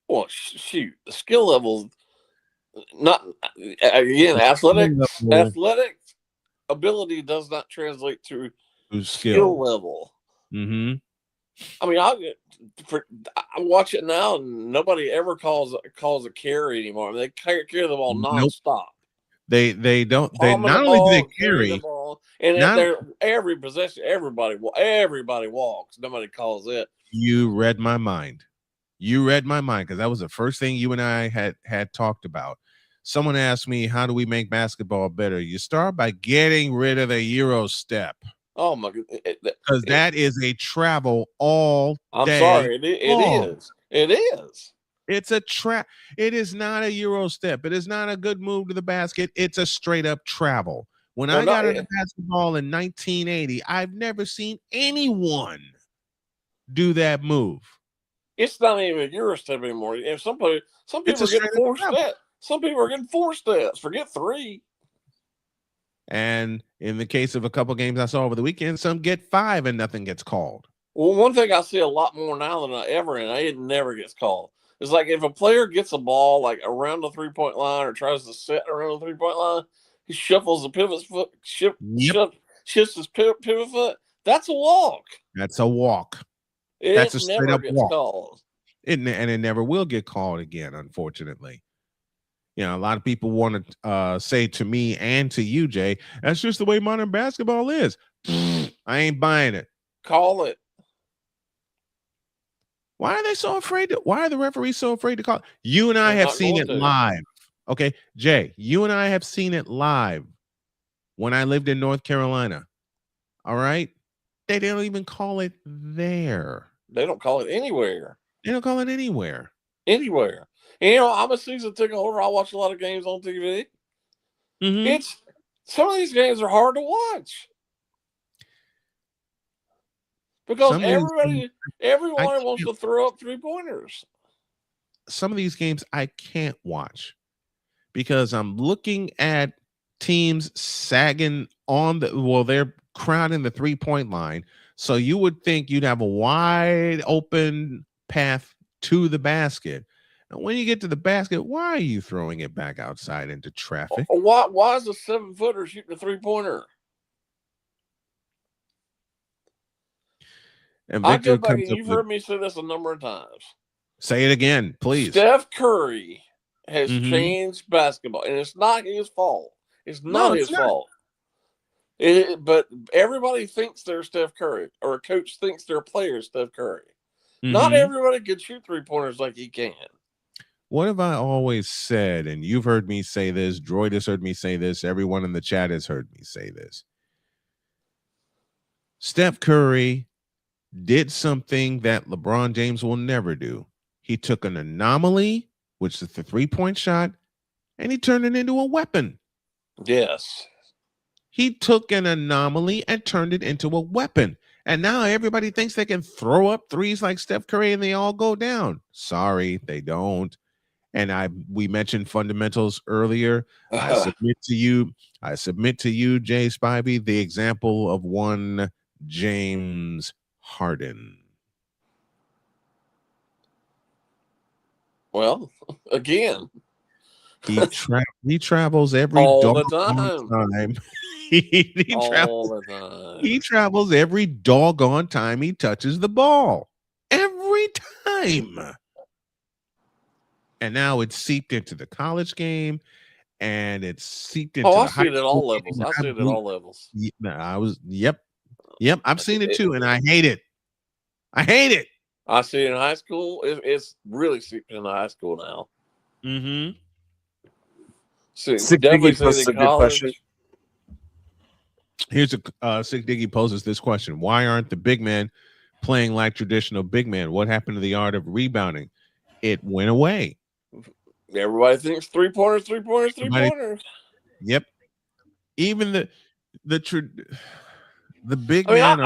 Well, shoot, the skill level, not again, athletic ability does not translate to skill level. I mean, I watch it now, and nobody ever calls a carry anymore. I mean, they carry the ball nonstop. They don't. They not only do they carry the ball, and every possession, everybody walks. Nobody calls it. You read my mind. Because that was the first thing you and I had talked about. Someone asked me, how do we make basketball better? You start by getting rid of the Euro step. Oh my god! Because that is a travel all I'm day sorry, it long. is. It is. It's a trap. It is not a Euro step. It is not a good move to the basket. It's a straight up travel. When I got into basketball in 1980, I've never seen anyone do that move. It's not even a Euro step anymore. If some people It's are a getting straight up 4 travel. steps. Some people are getting 4 steps. Forget 3. And in the case of a couple games I saw over the weekend, some get 5 and nothing gets called. Well, one thing I see a lot more now than I ever, and it never gets called. It's like if a player gets a ball like around the 3-point line or tries to set around the 3-point line, he shuffles the pivot foot, shifts his pivot foot. That's a walk. That's a walk. That's a straight up walk. Called. And it never will get called again, unfortunately. You know, a lot of people want to say to me and to you, Jay, that's just the way modern basketball is. I ain't buying it. Call it. Why are they so afraid why are the referees so afraid to call? You and I have seen it live. Okay, Jay, you and I have seen it live when I lived in North Carolina. All right? They don't even call it there. They don't call it anywhere. They don't call it anywhere. Anywhere. And, you know, I'm a season ticket holder. I watch a lot of games on TV. Mm-hmm. Some of these games are hard to watch. Because everyone wants to throw up 3-pointers. Some of these games I can't watch because I'm looking at teams sagging on they're crowding the 3-point line. So you would think you'd have a wide open path to the basket. And when you get to the basket, why are you throwing it back outside into traffic? Why is a 7-footer shooting a 3-pointer? And I Victor go back, and you've heard me say this a number of times. Say it again, please. Steph Curry has changed basketball, and it's not his fault. It's not his fault. But everybody thinks they're Steph Curry, or a coach thinks their player is Steph Curry. Not everybody can shoot 3-pointers like he can. What have I always said? And you've heard me say this. Droid has heard me say this. Everyone in the chat has heard me say this. Steph Curry did something that LeBron James will never do. He took an anomaly, which is the 3-point shot, and he turned it into a weapon. Yes. He took an anomaly and turned it into a weapon. And now everybody thinks they can throw up threes like Steph Curry and they all go down. Sorry, they don't. And we mentioned fundamentals earlier. I submit to you, Jay Spivey, the example of one James Harden. Well, again, he travels every all doggone the time. He travels every doggone time he touches the ball. Every time. And now it's seeped into the college game, and it's seeped into I see it at all levels. I see it at all levels. Yep. I've seen it too, and I hate it. I see it in high school. It's really seeped into high school now. Mm-hmm. So Sick Diggy poses a good question. Here's Sick Diggy poses this question: why aren't the big men playing like traditional big men? What happened to the art of rebounding? It went away. Everybody thinks 3-pointers. Yep. Even the big I mean, man.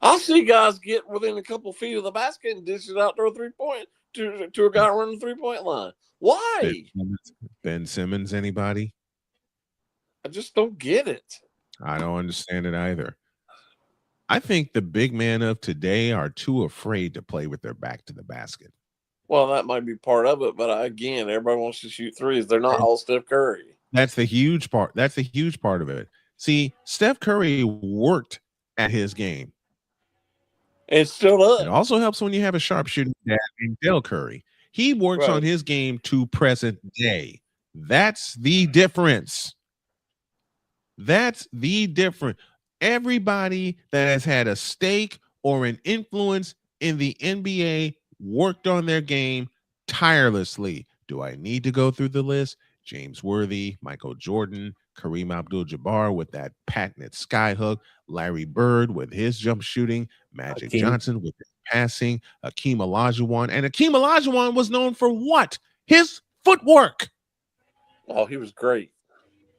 I see guys get within a couple feet of the basket and dish it out to a 3-point to a guy running the 3-point line. Why? Ben Simmons, anybody? I just don't get it. I don't understand it either. I think the big men of today are too afraid to play with their back to the basket. Well, that might be part of it, but again, everybody wants to shoot threes. They're not all Steph Curry. That's the huge part. That's the huge part of it. See, Steph Curry worked at his game. It still does. It also helps when you have a sharpshooting dad named Dell Curry. He works on his game to present day. That's the difference. Everybody that has had a stake or an influence in the NBA worked on their game tirelessly. Do I need to go through the list? James Worthy, Michael Jordan, Kareem Abdul-Jabbar with that patented skyhook, Larry Bird with his jump shooting, Magic Johnson with his passing, Hakeem Olajuwon. And Hakeem Olajuwon was known for what? His footwork. Oh, he was great.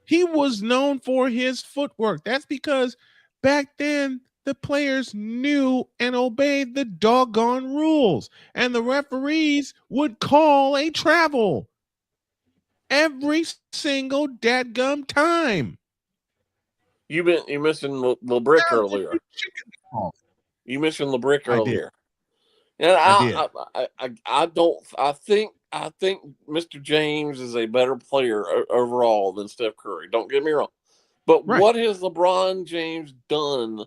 He was known for his footwork. That's because back then the players knew and obeyed the doggone rules, and the referees would call a travel every single dadgum time. You mentioned LeBrick earlier. You mentioned LeBrick earlier. And I think Mr. James is a better player overall than Steph Curry. Don't get me wrong. But what has LeBron James done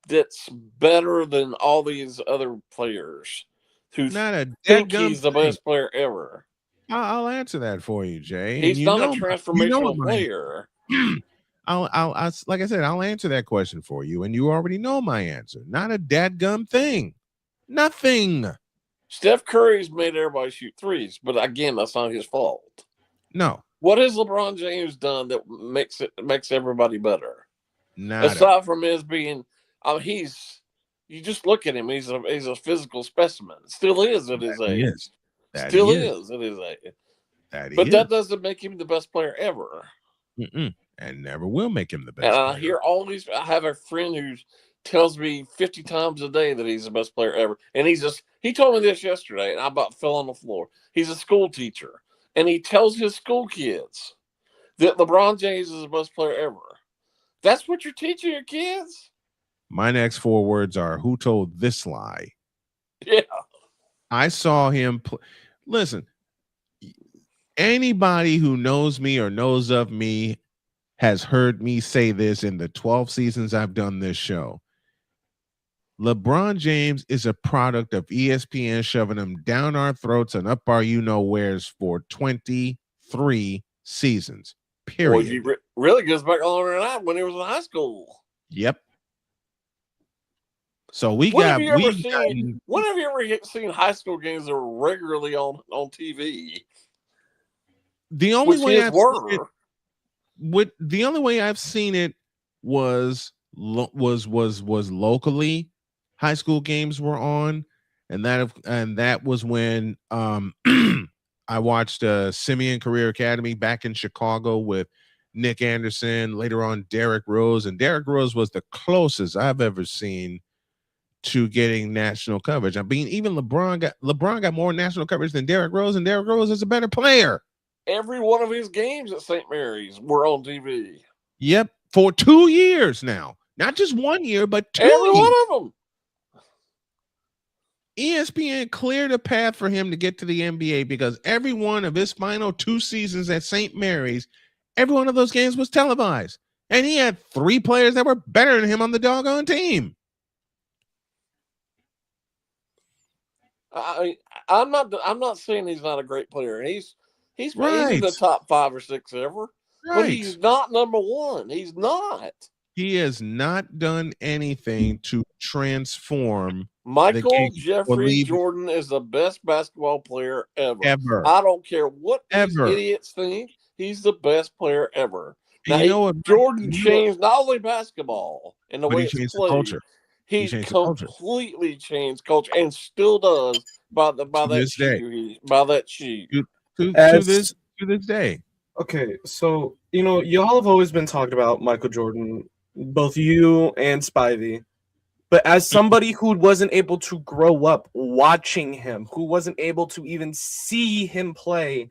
that's better than all these other players who think he's the best player ever? I'll answer that for you, Jay. He's not a transformational player. I'll like I said, I'll answer that question for you, and you already know my answer. Not a dadgum thing. Nothing. Steph Curry's made everybody shoot threes, but again, that's not his fault. No. What has LeBron James done that makes everybody better? Aside from his being, you just look at him. He's a physical specimen. Still is at his age. Still is at his age. That doesn't make him the best player ever. And never will make him the best. And I hear all these. I have a friend who tells me 50 times a day that he's the best player ever, and he told me this yesterday, and I about fell on the floor. He's a school teacher, and he tells his school kids that LeBron James is the best player ever. That's what you're teaching your kids? My next 4 words are, who told this lie? Yeah. I saw him listen, anybody who knows me or knows of me has heard me say this in the 12 seasons I've done this show. LeBron James is a product of ESPN shoving him down our throats and up our you-know-wheres for 23 seasons, period. Well, he really goes back longer than that when he was in high school. Yep. So when have you ever seen high school games that were regularly on TV? The only way I've seen it was locally. High school games were on, and that was when I watched Simeon Career Academy back in Chicago with Nick Anderson. Later on, Derrick Rose, and Derrick Rose was the closest I've ever seen to getting national coverage. I mean, even LeBron got more national coverage than Derrick Rose, and Derrick Rose is a better player. Every one of his games at St. Mary's were on TV. Yep, for 2 years now. Not just 1 year, but 2 Every years. one of them. ESPN cleared a path for him to get to the NBA because every one of his final 2 seasons at St. Mary's, every one of those games was televised. And he had 3 players that were better than him on the doggone team. I'm not saying he's not a great player. He's in the top 5 or 6 ever. But he's not number 1. He's not. He has not done anything to transform. Michael Jeffrey Jordan is the best basketball player ever. I don't care what these idiots think. He's the best player ever. Now, Jordan changed not only basketball and the way it's played, he completely changed culture and still does by that sheet. To this day. Okay, so y'all have always been talking about Michael Jordan, both you and Spivey. But as somebody who wasn't able to grow up watching him, who wasn't able to even see him play,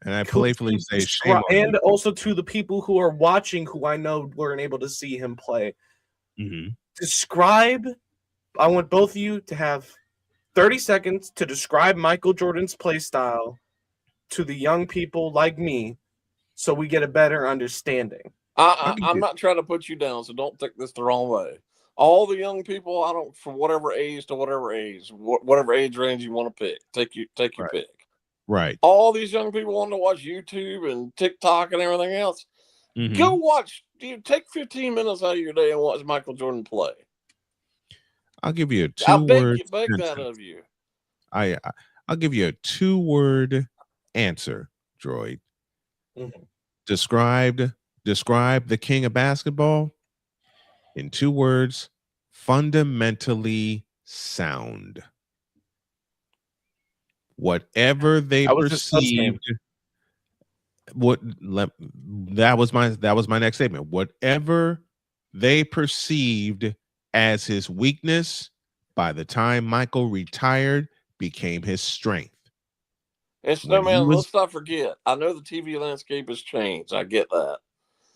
and I playfully say shame, and also to the people who are watching, who I know weren't able to see him play, describe. I want both of you to have 30 seconds to describe Michael Jordan's play style to the young people like me, so we get a better understanding. I'm not trying to put you down, so don't take this the wrong way. All the young people, from whatever age to whatever age, whatever age range you want to pick, take your pick. Right. All these young people want to watch YouTube and TikTok and everything else. Go watch. Take 15 minutes out of your day and watch Michael Jordan play. I'll give you a 2-word. I beg that of you. I'll give you a 2-word answer, Droid. Described describe the king of basketball in 2 words: fundamentally sound. Whatever they That was his first name. perceived, that was my next statement. Whatever they perceived as his weakness, by the time Michael retired, became his strength. And Snowman, let's not forget, I know the TV landscape has changed. I get that.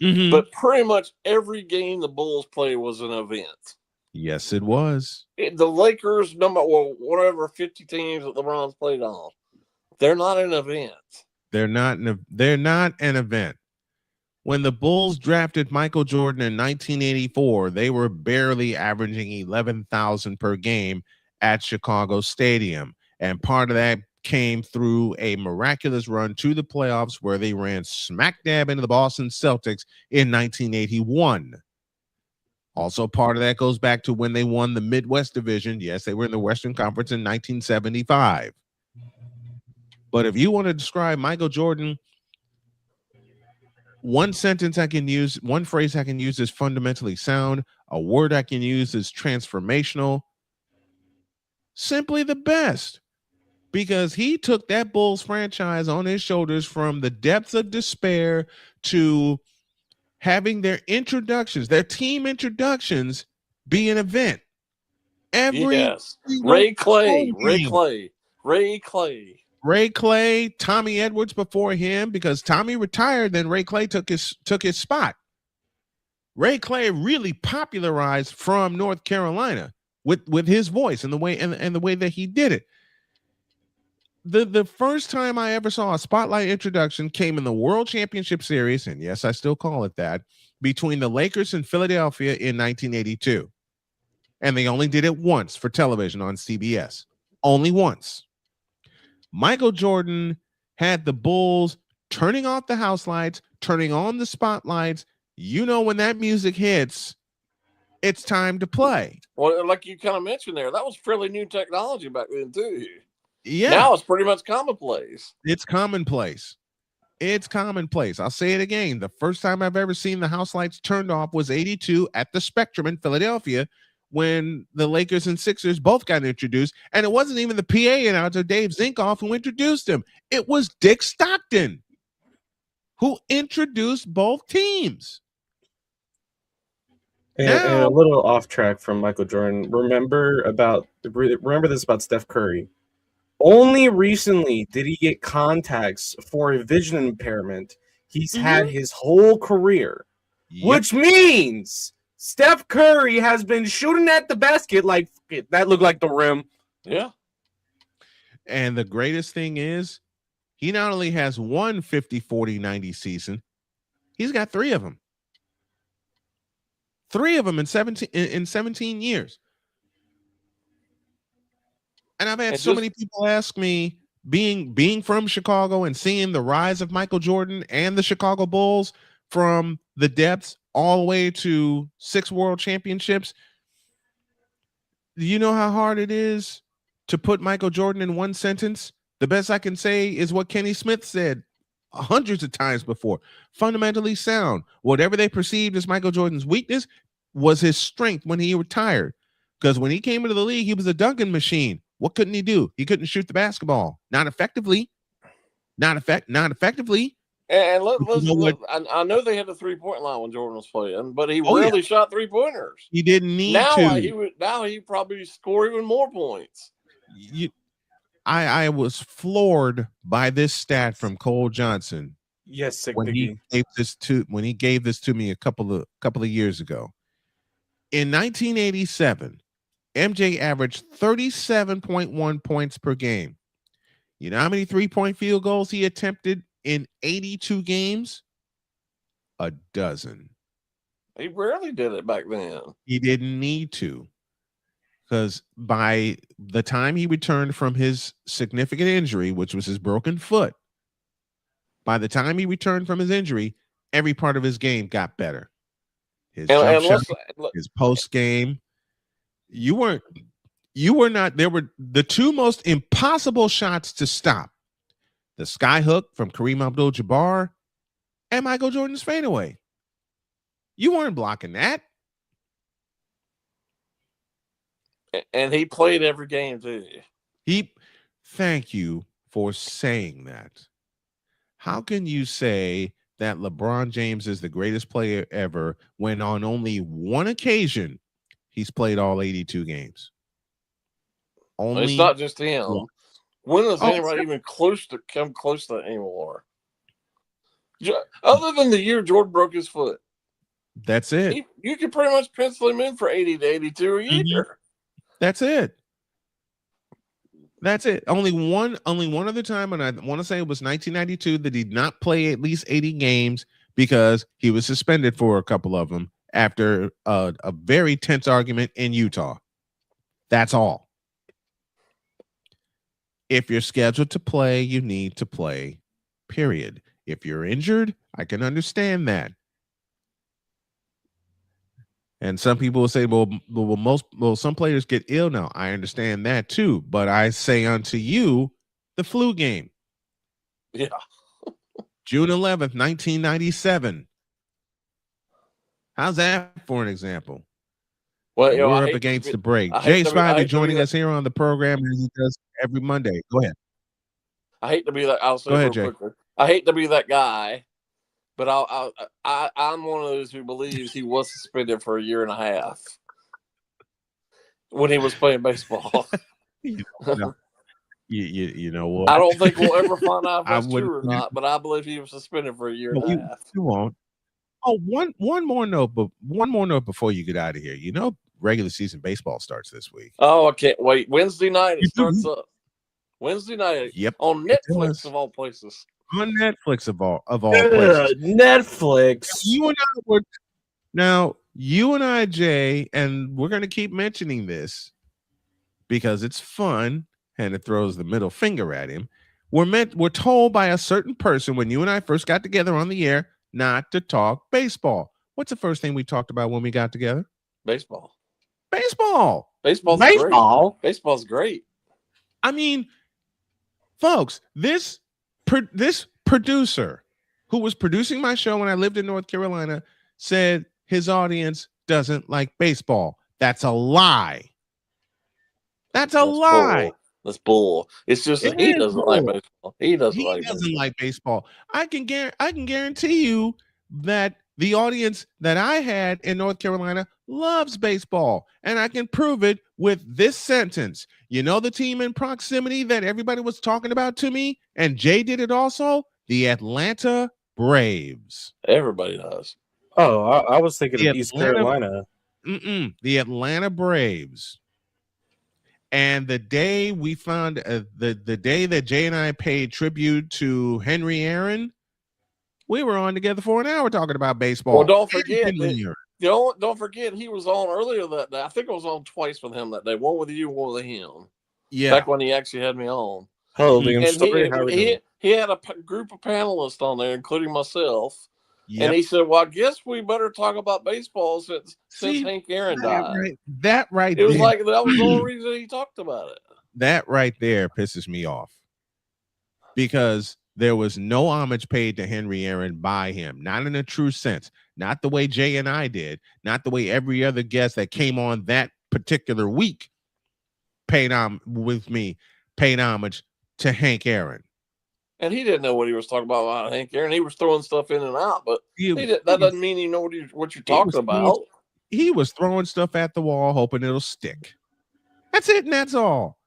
Mhm. But pretty much every game the Bulls played was an event. Yes, it was. The Lakers, whatever 50 teams that LeBron's played on, they're not an event. They're not an event. When the Bulls drafted Michael Jordan in 1984, they were barely averaging 11,000 per game at Chicago Stadium. And part of that came through a miraculous run to the playoffs where they ran smack dab into the Boston Celtics in 1981. Also, part of that goes back to when they won the Midwest Division. Yes, they were in the Western Conference in 1975. But if you want to describe Michael Jordan, one sentence I can use, one phrase I can use is fundamentally sound. A word I can use is transformational. Simply the best. Because he took that Bulls franchise on his shoulders from the depths of despair to having their introductions, their team introductions, be an event. Ray Clay, Tommy Edwards before him, because Tommy retired, then Ray Clay took his spot. Ray Clay really popularized from North Carolina with his voice and the way and the way that he did it. The first time I ever saw a spotlight introduction came in the World Championship Series, and yes, I still call it that, between the Lakers and Philadelphia in 1982. And they only did it once for television on CBS. Only once. Michael Jordan had the Bulls turning off the house lights, turning on the spotlights. You know, when that music hits, it's time to play. Well, like you kind of mentioned there, that was fairly new technology back then, too. Yeah. Now it's pretty much commonplace. It's commonplace. I'll say it again. The first time I've ever seen the house lights turned off was 82 at the Spectrum in Philadelphia when the Lakers and Sixers both got introduced. And it wasn't even the PA announcer, Dave Zinkoff, who introduced him. It was Dick Stockton who introduced both teams. And a little off track from Michael Jordan. Remember this about Steph Curry. Only recently did he get contacts for a vision impairment. He's had his whole career, which means Steph Curry has been shooting at the basket like that looked like the rim. Yeah. And the greatest thing is he not only has one 50, 40, 90 season, he's got 3 of them. 3 of them in 17 years. And I've had so many people ask me, being from Chicago and seeing the rise of Michael Jordan and the Chicago Bulls from the depths all the way to 6 world championships. Do you know how hard it is to put Michael Jordan in one sentence? The best I can say is what Kenny Smith said hundreds of times before. Fundamentally sound. Whatever they perceived as Michael Jordan's weakness was his strength when he retired. Because when he came into the league, he was a dunking machine. What couldn't he do? He couldn't shoot the basketball. Not effectively. Not effectively. And I know they had the 3-point line when Jordan was playing, but he rarely shot 3-pointers. He didn't need to. Now he probably score even more points. I was floored by this stat from Cole Johnson. Yes, when he gave this to me a couple of years ago. In 1987, MJ averaged 37.1 points per game. You know how many 3-point field goals he attempted in 82 games? A dozen. He rarely did it back then. He didn't need to. Because by the time he returned from his significant injury, which was his broken foot, by the time he returned from his injury, every part of his game got better. His jump shot, his post game. You were not. There were the 2 most impossible shots to stop: the sky hook from Kareem Abdul-Jabbar and Michael Jordan's fadeaway. You weren't blocking that. And he played every game too. Thank you for saying that. How can you say that LeBron James is the greatest player ever when on only one occasion he's played all 82 games? It's not just him. One. When is anybody even close to come close to that anymore? Other than the year Jordan broke his foot. That's it. You could pretty much pencil him in for 80 to 82 a year. That's it. That's it. Only one other time, and I want to say it was 1992, that he did not play at least 80 games because he was suspended for a couple of them after a very tense argument in Utah. That's all. If you're scheduled to play, you need to play, period. If you're injured, I can understand that. And some people will say, well, some players get ill now. I understand that too. But I say unto you, the flu game. Yeah. June 11th, 1997. How's that for an example? Well, we're up against the break. Jay Spivey joining us here on the program as he does every Monday. Go ahead. I hate to be that. I'll say Go ahead, real Jay. quickly. I hate to be that guy, but I'm one of those who believes he was suspended for a year and a half when he was playing baseball. You know what? I don't think we'll ever find out if I that's wouldn't- true or not, but I believe he was suspended for a year and a half. You won't. Oh, one more note before you get out of here. You know, regular season baseball starts this week. Oh, I can't wait. Wednesday night it starts up. Wednesday night on Netflix of all places. On Netflix of all places. Netflix. You and I, Jay, and we're going to keep mentioning this because it's fun and it throws the middle finger at him. We're told by a certain person when you and I first got together on the air not to talk baseball. What's the first thing we talked about when we got together? Baseball. Baseball's Great. Baseball's great. I mean, folks, this producer who was producing my show when I lived in North Carolina said his audience doesn't like baseball. That's a lie. That's a lie. That's bull. It's just that he doesn't like baseball. He doesn't like baseball. I can guarantee you that the audience that I had in North Carolina loves baseball, and I can prove it with this sentence. You know the team in proximity that everybody was talking about to me, and Jay did it also? The Atlanta Braves. Everybody does. Oh, I was thinking of East Carolina. The Atlanta Braves. And the day we found the day that Jay and I paid tribute to Henry Aaron, we were on together for an hour talking about baseball. Well, don't forget don't forget he was on earlier that day. I think I was on twice with him that day. One with you, one with him. Yeah. Back when he actually had me on. Oh, and he had a group of panelists on there, including myself. Yep. And he said, "Well, I guess we better talk about baseball since Hank Aaron died." That right It was there. like that was the only reason he talked about it. That right there pisses me off because there was no homage paid to Henry Aaron by him, not in a true sense, not the way Jay and I did, not the way every other guest that came on that particular week paid homage to Hank Aaron. And he didn't know what he was talking about Hank Aaron. He was throwing stuff in and out, but that doesn't mean you know what you're talking about. He was throwing stuff at the wall, hoping it'll stick. That's it, and that's all.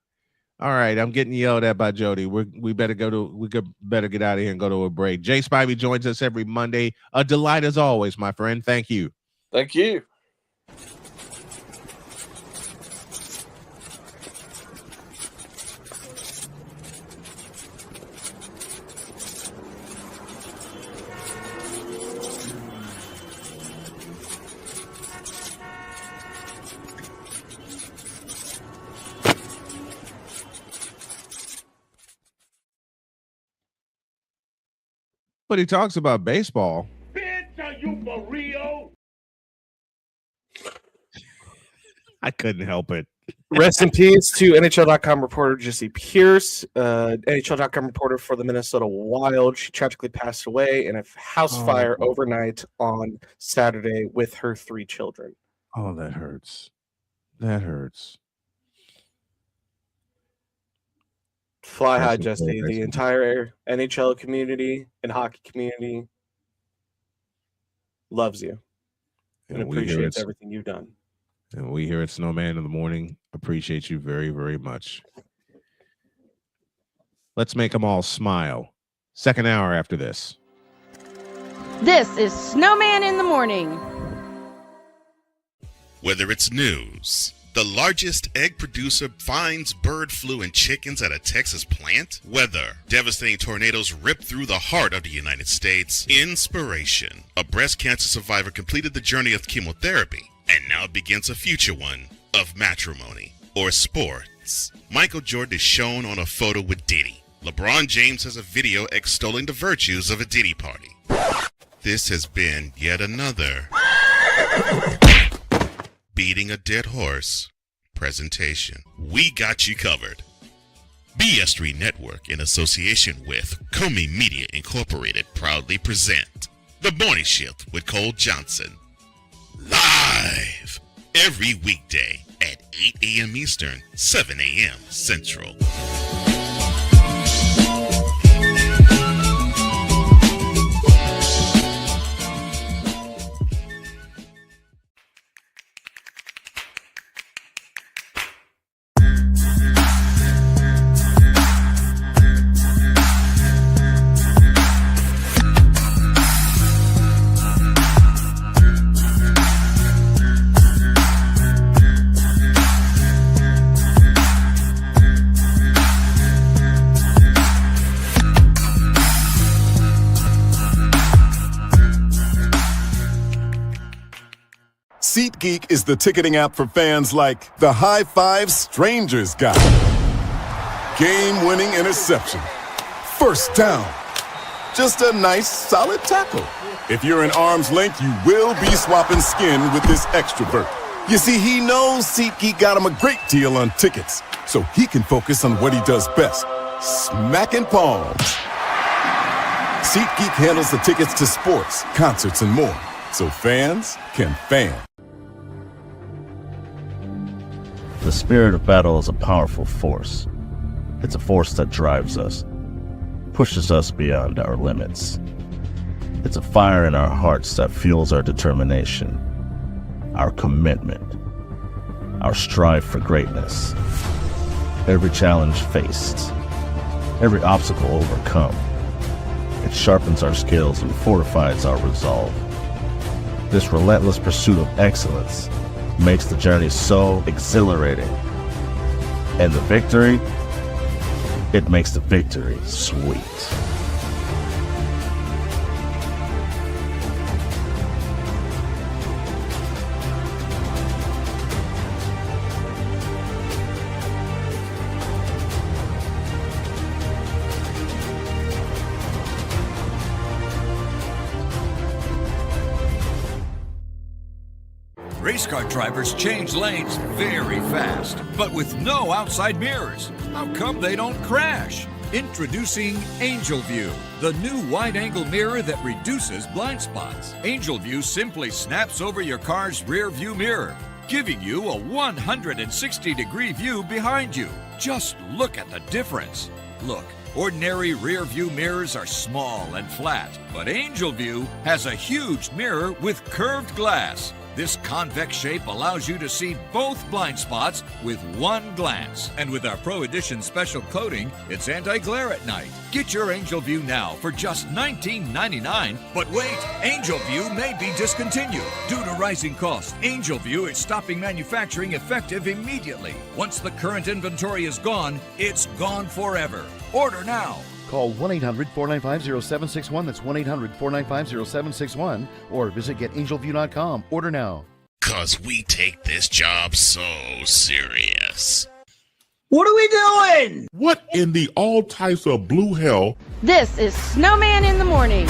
All right, I'm getting yelled at by Jody. We better get out of here and go to a break. Jay Spivey joins us every Monday. A delight as always, my friend. Thank you. Thank you. But he talks about baseball. Bitch, are you for real? I couldn't help it. Rest in peace to NHL.com reporter Jesse Pierce, NHL.com reporter for the Minnesota Wild. She tragically passed away in a house fire overnight on Saturday with her 3 children. Oh, that hurts. That hurts. Fly high, Jesse. The entire NHL community and hockey community loves you and appreciates everything you've done. And we here at Snowman in the Morning appreciate you very, very much. Let's make them all smile. Second hour after this. This is Snowman in the Morning. Whether it's news, the largest egg producer finds bird flu in chickens at a Texas plant, weather, devastating tornadoes rip through the heart of the United States, inspiration, a breast cancer survivor completed the journey of chemotherapy, and now begins a future one of matrimony or sports. Michael Jordan is shown on a photo with Diddy. LeBron James has a video extolling the virtues of a Diddy party. This has been yet another beating a dead horse presentation. We got you covered. BS3 Network, in association with Comey Media Incorporated, proudly present The Morning Shift with Cole Johnson. Live every weekday at 8 a.m. Eastern, 7 a.m. Central. SeatGeek is the ticketing app for fans like the high five strangers got, game-winning interception, first down, just a nice solid tackle. If you're in arm's length, you will be swapping skin with this extrovert. You see, he knows SeatGeek got him a great deal on tickets, so he can focus on what he does best, smacking palms. SeatGeek handles the tickets to sports, concerts, and more, so fans can fan. The spirit of battle is a powerful force. It's a force that drives us, pushes us beyond our limits. It's a fire in our hearts that fuels our determination, our commitment, our strive for greatness. Every challenge faced, every obstacle overcome, it sharpens our skills and fortifies our resolve. This relentless pursuit of excellence makes the journey so exhilarating. And the victory, it makes the victory sweet. Race car drivers change lanes very fast, but with no outside mirrors. How come they don't crash? Introducing Angel View, the new wide-angle mirror that reduces blind spots. Angel View simply snaps over your car's rear view mirror, giving you a 160-degree view behind you. Just look at the difference. Look, ordinary rear view mirrors are small and flat, but Angel View has a huge mirror with curved glass. This convex shape allows you to see both blind spots with one glance. And with our Pro Edition special coating, it's anti-glare at night. Get your Angel View now for just $19.99. But wait, Angel View may be discontinued. Due to rising costs, Angel View is stopping manufacturing effective immediately. Once the current inventory is gone, it's gone forever. Order now. Call 1-800-495-0761. That's 1-800-495-0761. Or visit GetAngelView.com. Order now. 'Cause we take this job so serious. What are we doing? What in the all types of blue hell? This is Snowman in the Morning.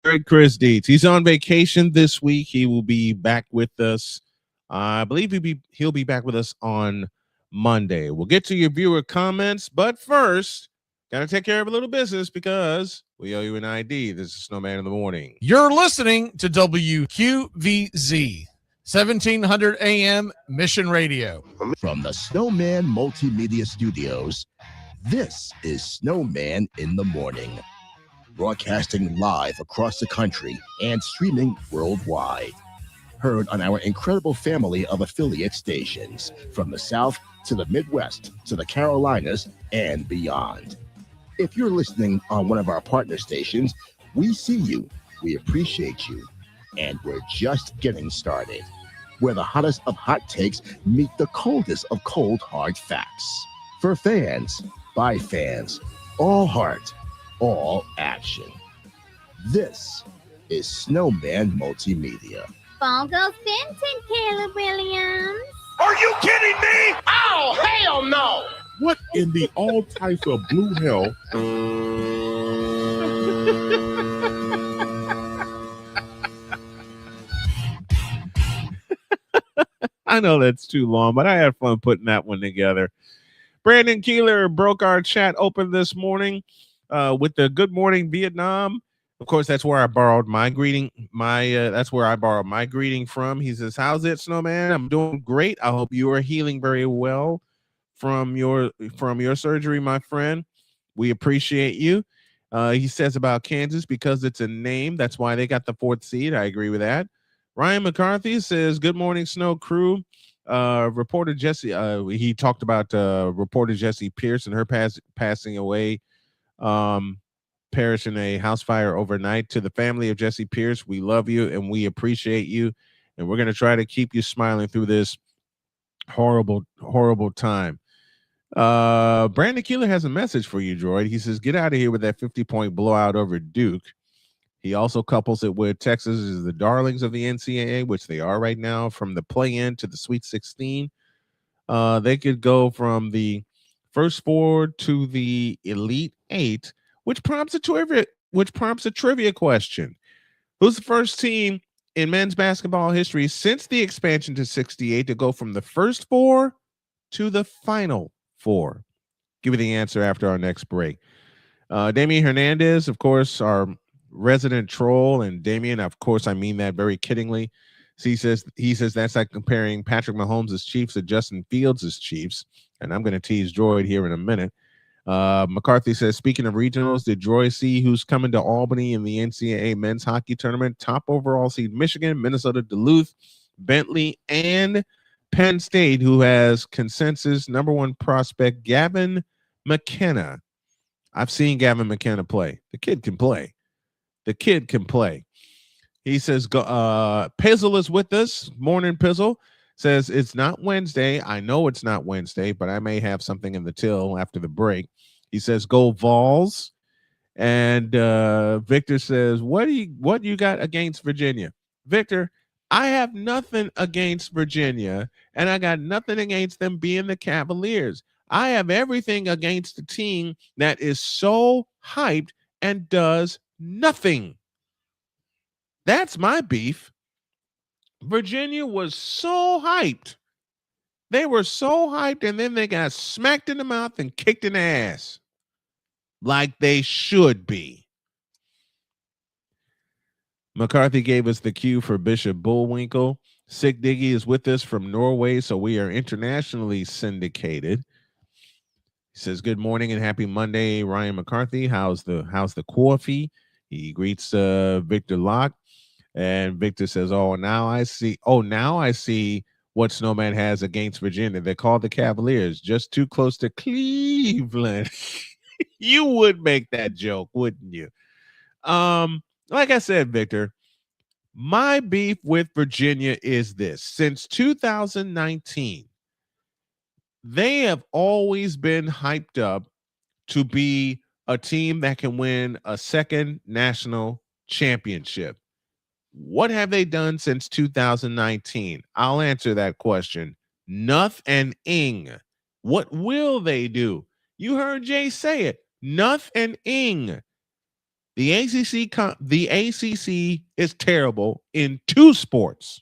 Great Chris Dietz. He's on vacation this week. He will be back with us. I believe he'll be back with us on Monday. We'll get to your viewer comments, but first, got to take care of a little business because we owe you an ID. This is Snowman in the Morning. You're listening to WQVZ, 1700 AM Mission Radio. From the Snowman Multimedia Studios, this is Snowman in the Morning. Broadcasting live across the country and streaming worldwide. Heard on our incredible family of affiliate stations from the South to the Midwest to the Carolinas and beyond. If you're listening on one of our partner stations, we see you, we appreciate you, and we're just getting started. Where the hottest of hot takes meet the coldest of cold hard facts. For fans, by fans, all heart, all action. This is Snowman Multimedia. Bongo Simpson, Caleb Williams. Are you kidding me? Oh, hell no! What in the all types of blue hell? I know that's too long, but I had fun putting that one together. Brandon Keeler broke our chat open this morning with the Good Morning Vietnam. Of course, that's where I borrowed my greeting. That's where I borrowed my greeting from. He says, "How's it, Snowman? I'm doing great. I hope you are healing very well from your surgery, my friend. We appreciate you." He says about Kansas, because it's a name, that's why they got the 4th seed. I agree with that. Ryan McCarthy says, "Good morning, Snow Crew." Reporter Jesse, he talked about reporter Jesse Pierce and her passing away, perished in a house fire overnight. To the family of Jesse Pierce, we love you and we appreciate you, and we're going to try to keep you smiling through this horrible, horrible time. Brandon Keeler has a message for you, Droid. He says, "Get out of here with that 50-point blowout over Duke." He also couples it with Texas is the darlings of the NCAA, which they are right now, from the play-in to the Sweet 16. They could go from the first 4 to the Elite 8, which prompts a trivia question. Who's the first team in men's basketball history since the expansion to 68 to go from the first 4 to the final 4? Give you the answer after our next break. Damian Hernandez, of course, our resident troll, and Damian, of course, I mean that very kiddingly. So he says that's like comparing Patrick Mahomes' Chiefs to Justin Fields' Chiefs, and I'm going to tease Droid here in a minute. McCarthy says, "Speaking of regionals, did Droid see who's coming to Albany in the NCAA men's hockey tournament? Top overall seed Michigan, Minnesota, Duluth, Bentley, and Penn State, who has consensus number 1 prospect Gavin McKenna." I've seen Gavin McKenna play. The kid can play. He says, Pizzle is with us. Morning, Pizzle. Says, "It's not Wednesday. I know it's not Wednesday, but I may have something in the till after the break." He says, "Go Vols." And Victor says, what do you got against Virginia?" Victor, I have nothing against Virginia, and I got nothing against them being the Cavaliers. I have everything against the team that is so hyped and does nothing. That's my beef. Virginia was so hyped. They were so hyped, and then they got smacked in the mouth and kicked in the ass. Like they should be. McCarthy gave us the cue for Bishop Bullwinkle. Sick Diggy is with us from Norway, so we are internationally syndicated. He says, "Good morning and happy Monday, Ryan McCarthy. How's the coffee?" He greets Victor Locke, and Victor says, now I see what Snowman has against Virginia. They call the Cavaliers just too close to Cleveland." You would make that joke, wouldn't you? Like I said, Victor, my beef with Virginia is this. Since 2019, they have always been hyped up to be a team that can win a second national championship. What have they done since 2019? I'll answer that question. Nothing. What will they do? You heard Jay say it. Nothing. The ACC is terrible in 2 sports.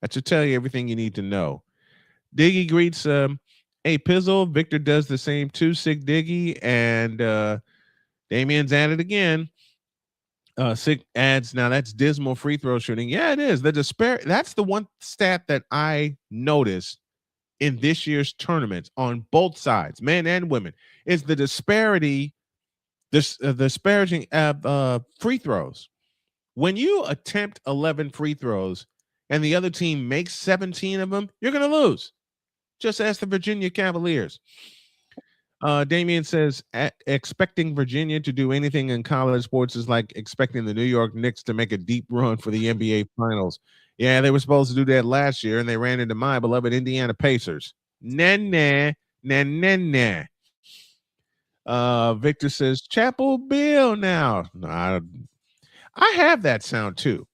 That should tell you everything you need to know. Diggy greets hey Pizzle. Victor does the same too. Sick Diggy, and Damien's at it again. Sick adds, now that's dismal free throw shooting. Yeah, it is. That's the one stat that I noticed in this year's tournament on both sides, men and women, is the disparity, disparaging free throws. When you attempt 11 free throws and the other team makes 17 of them, you're going to lose. Just ask the Virginia Cavaliers. Damien says, expecting Virginia to do anything in college sports is like expecting the New York Knicks to make a deep run for the NBA Finals. Yeah, they were supposed to do that last year, and they ran into my beloved Indiana Pacers. Nah. Victor says, Chapel Bill now. I have that sound too.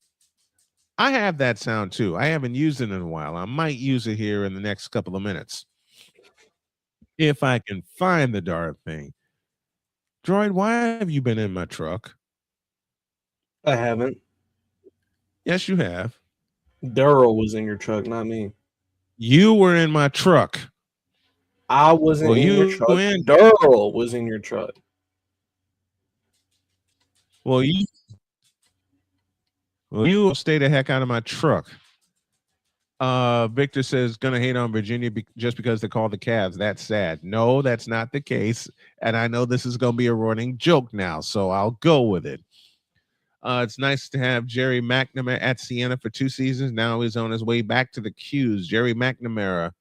I haven't used it in a while. I might use it here in the next couple of minutes. If I can find the darn thing. Droid, why have you been in my truck? I haven't. Yes, you have. Daryl was in your truck, not me. You were in my truck. I wasn't in your truck. Daryl was in your truck. Well, you stay the heck out of my truck. Victor says, gonna hate on Virginia just because they call the Cavs. That's sad. No, that's not the case. And I know this is gonna be a running joke now, so I'll go with it. It's nice to have Jerry McNamara at Siena for 2 seasons. Now he's on his way back to the Qs. Jerry McNamara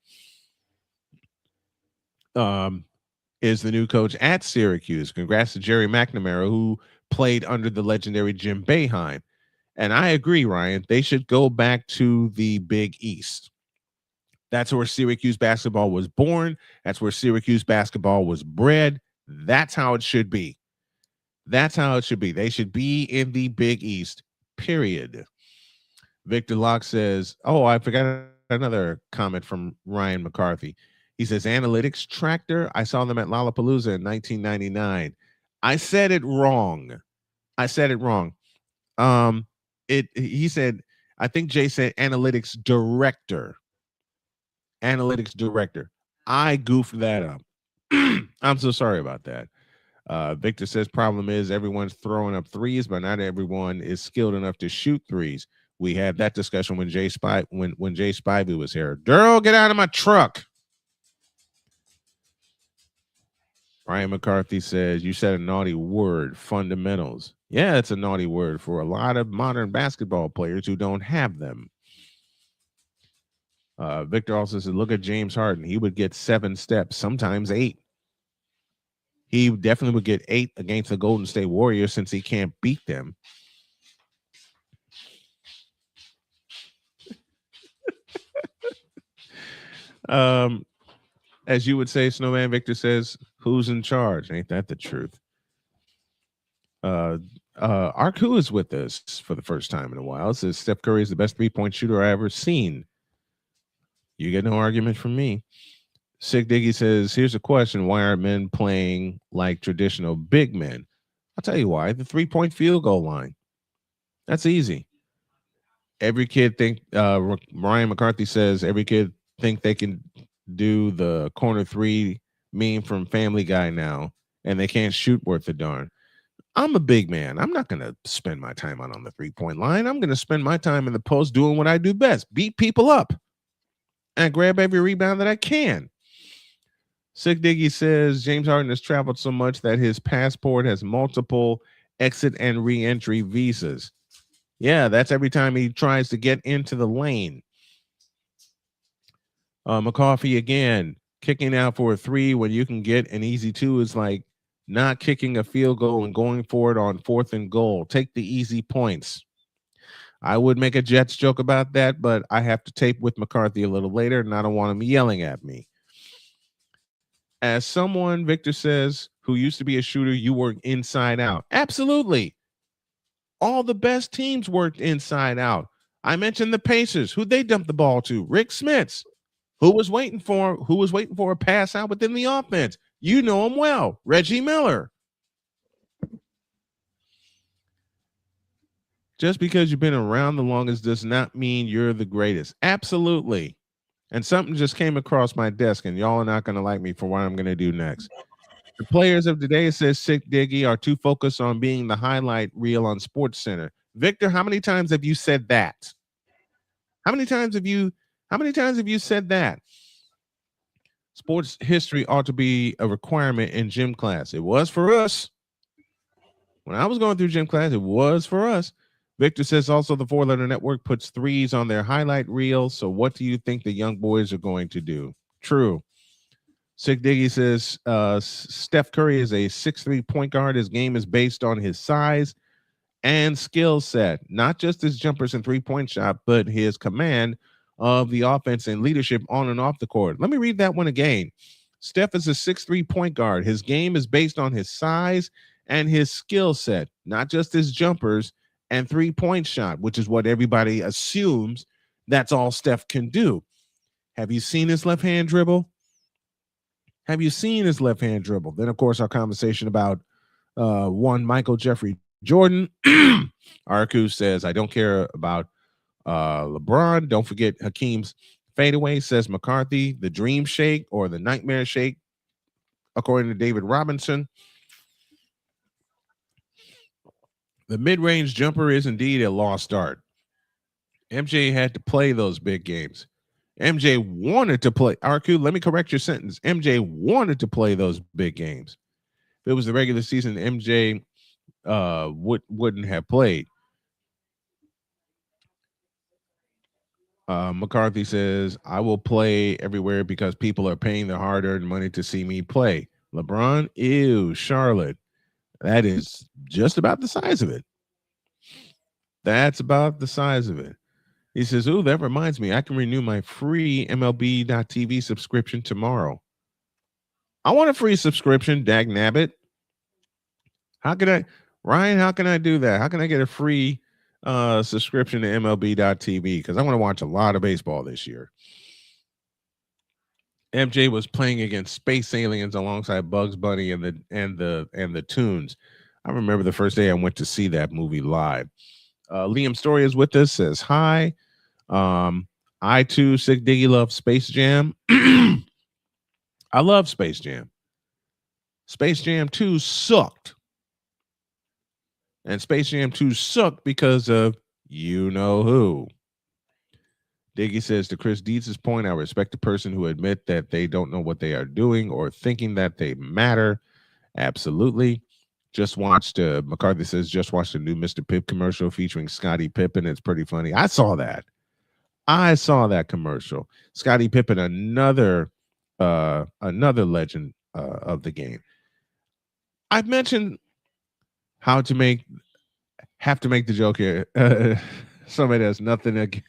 is the new coach at Syracuse. Congrats to Jerry McNamara, who played under the legendary Jim Boeheim. And I agree, Ryan. They should go back to the Big East. That's where Syracuse basketball was born. That's where Syracuse basketball was bred. That's how it should be. They should be in the Big East, period. Victor Locke says, oh, I forgot another comment from Ryan McCarthy. He says, Analytics Tractor. I saw them at Lollapalooza in 1999. I said it wrong. He said, I think Jay said analytics director. I goofed that up. I'm so sorry about that. Victor says, problem is everyone's throwing up threes, but not everyone is skilled enough to shoot threes. We had that discussion when Jay Spivey was here. Daryl, get out of my truck. Ryan McCarthy says, you said a naughty word, fundamentals. Yeah, it's a naughty word for a lot of modern basketball players who don't have them. Victor also says, look at James Harden. He would get 7 steps, sometimes 8. He definitely would get 8 against the Golden State Warriors since he can't beat them. As you would say, Snowman, Victor says, who's in charge? Ain't that the truth? Arku is with us for the first time in a while. It says Steph Curry is the best 3-point shooter I ever seen. You get no argument from me. Sick Diggy says, here's a question. Why aren't men playing like traditional big men? I'll tell you why. The 3-point field goal line. That's easy. Every kid think, Ryan McCarthy says, every kid think they can do the corner 3 meme from Family Guy now, and they can't shoot worth a darn. I'm a big man. I'm not going to spend my time on the 3-point line. I'm going to spend my time in the post doing what I do best, beat people up and grab every rebound that I can. Sick Diggy says James Harden has traveled so much that his passport has multiple exit and re-entry visas. Yeah, that's every time he tries to get into the lane. McCarthy again, kicking out for a 3 when you can get an easy 2 is like not kicking a field goal and going for it on 4th and goal. Take the easy points. I would make a Jets joke about that, but I have to tape with McCarthy a little later, and I don't want him yelling at me. As someone, Victor says, who used to be a shooter, you work inside out. Absolutely. All the best teams worked inside out. I mentioned the Pacers. Who'd they dump the ball to? Rick Smits. Who was waiting for a pass out within the offense? You know him well. Reggie Miller. Just because you've been around the longest does not mean you're the greatest. Absolutely. And something just came across my desk, and y'all are not going to like me for what I'm going to do next. The players of today, says Sick Diggy, are too focused on being the highlight reel on Sports Center. Victor, how many times have you said that? How many times have you said that? Sports history ought to be a requirement in gym class. It was for us. When I was going through gym class, it was for us. Victor says also the four-letter network puts threes on their highlight reels. So what do you think the young boys are going to do? True. Sick Diggy says Steph Curry is a 6'3" point guard. His game is based on his size and skill set, not just his jumpers and three-point shot, but his command of the offense and leadership on and off the court. Let me read that one again. Steph is a 6'3" point guard. His game is based on his size and his skill set, not just his jumpers and three-point shot, which is what everybody assumes that's all Steph can do. Have you seen his left-hand dribble? Have you seen his left-hand dribble? Then, of course, our conversation about one Michael Jeffrey Jordan. Arku says, I don't care about LeBron. Don't forget Hakeem's fadeaway, says McCarthy. The dream shake or the nightmare shake, according to David Robinson. The mid-range jumper is indeed a lost art. MJ had to play those big games. MJ wanted to play. RQ, let me correct your sentence. MJ wanted to play those big games. If it was the regular season, MJ wouldn't have played. McCarthy says, I will play everywhere because people are paying their hard-earned money to see me play. LeBron, ew, Charlotte. That is just about the size of it. That's about the size of it. He says, ooh, that reminds me, I can renew my free MLB.TV subscription tomorrow. I want a free subscription, dag nabbit. How can I, Ryan, how can I do that? How can I get a free subscription to MLB.TV? Because I want to watch a lot of baseball this year. MJ was playing against space aliens alongside Bugs Bunny and the Toons. I remember the first day I went to see that movie live. Liam Story is with us, says hi. I too, Sick Diggy, love Space Jam. I love Space Jam. Space Jam 2 sucked. And Space Jam 2 sucked because of you know who. Diggy says, to Chris Deeds' point, I respect the person who admit that they don't know what they are doing or thinking that they matter. Absolutely. Just watched, McCarthy says, just watched a new Mr. Pibb commercial featuring Scottie Pippen. It's pretty funny. I saw that commercial. Scottie Pippen, another legend of the game. I've mentioned have to make the joke here. Somebody has nothing against.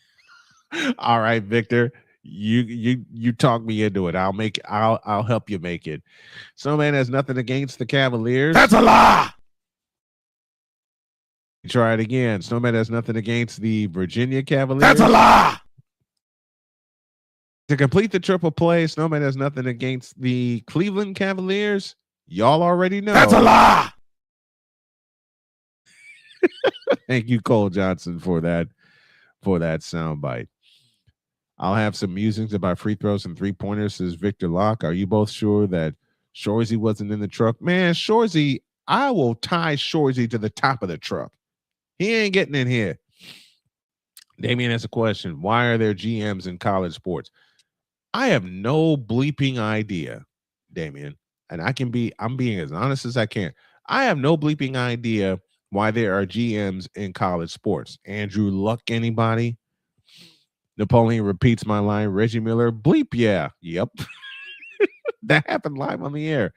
All right, Victor, you talk me into it. I'll help you make it. Snowman has nothing against the Cavaliers. That's a lie. Try it again. Snowman has nothing against the Virginia Cavaliers. That's a lie. To complete the triple play, Snowman has nothing against the Cleveland Cavaliers. Y'all already know. That's a lie. Thank you, Cole Johnson, for that soundbite. I'll have some musings about free throws and three-pointers, says Victor Locke. Are you both sure that Shorzy wasn't in the truck? Man, Shorzy, I will tie Shorzy to the top of the truck. He ain't getting in here. Damien has a question. Why are there GMs in college sports? I have no bleeping idea, Damien. And I'm being as honest as I can. I have no bleeping idea why there are GMs in college sports. Andrew Luck, anybody? Napoleon repeats my line. Reggie Miller, bleep, yeah. Yep. That happened live on the air.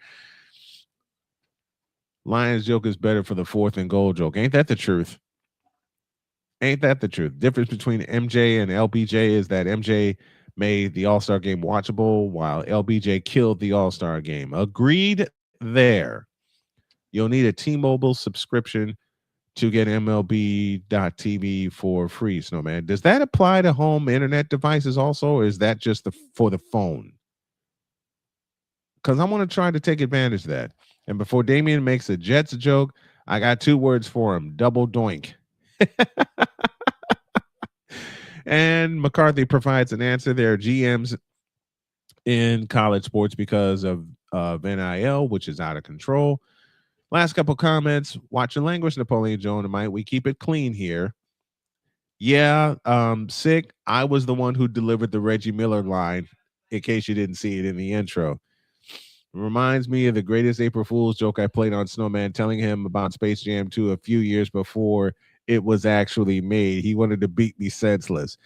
Lions joke is better for the fourth and goal joke. Ain't that the truth? Ain't that the truth? Difference between MJ and LBJ is that MJ made the All-Star game watchable while LBJ killed the All-Star game. Agreed there. You'll need a T-Mobile subscription to get MLB.TV for free, Snowman. Does that apply to home internet devices also, or is that just for the phone? Because I want to try to take advantage of that. And before Damien makes a Jets joke, I got two words for him. Double doink. And McCarthy provides an answer. There are GMs in college sports because of NIL, which is out of control. Last couple comments. Watch your language, Napoleon Dynamite. We keep it clean here. Yeah, sick. I was the one who delivered the Reggie Miller line, in case you didn't see it in the intro. It reminds me of the greatest April Fool's joke I played on Snowman, telling him about Space Jam 2 a few years before it was actually made. He wanted to beat me senseless.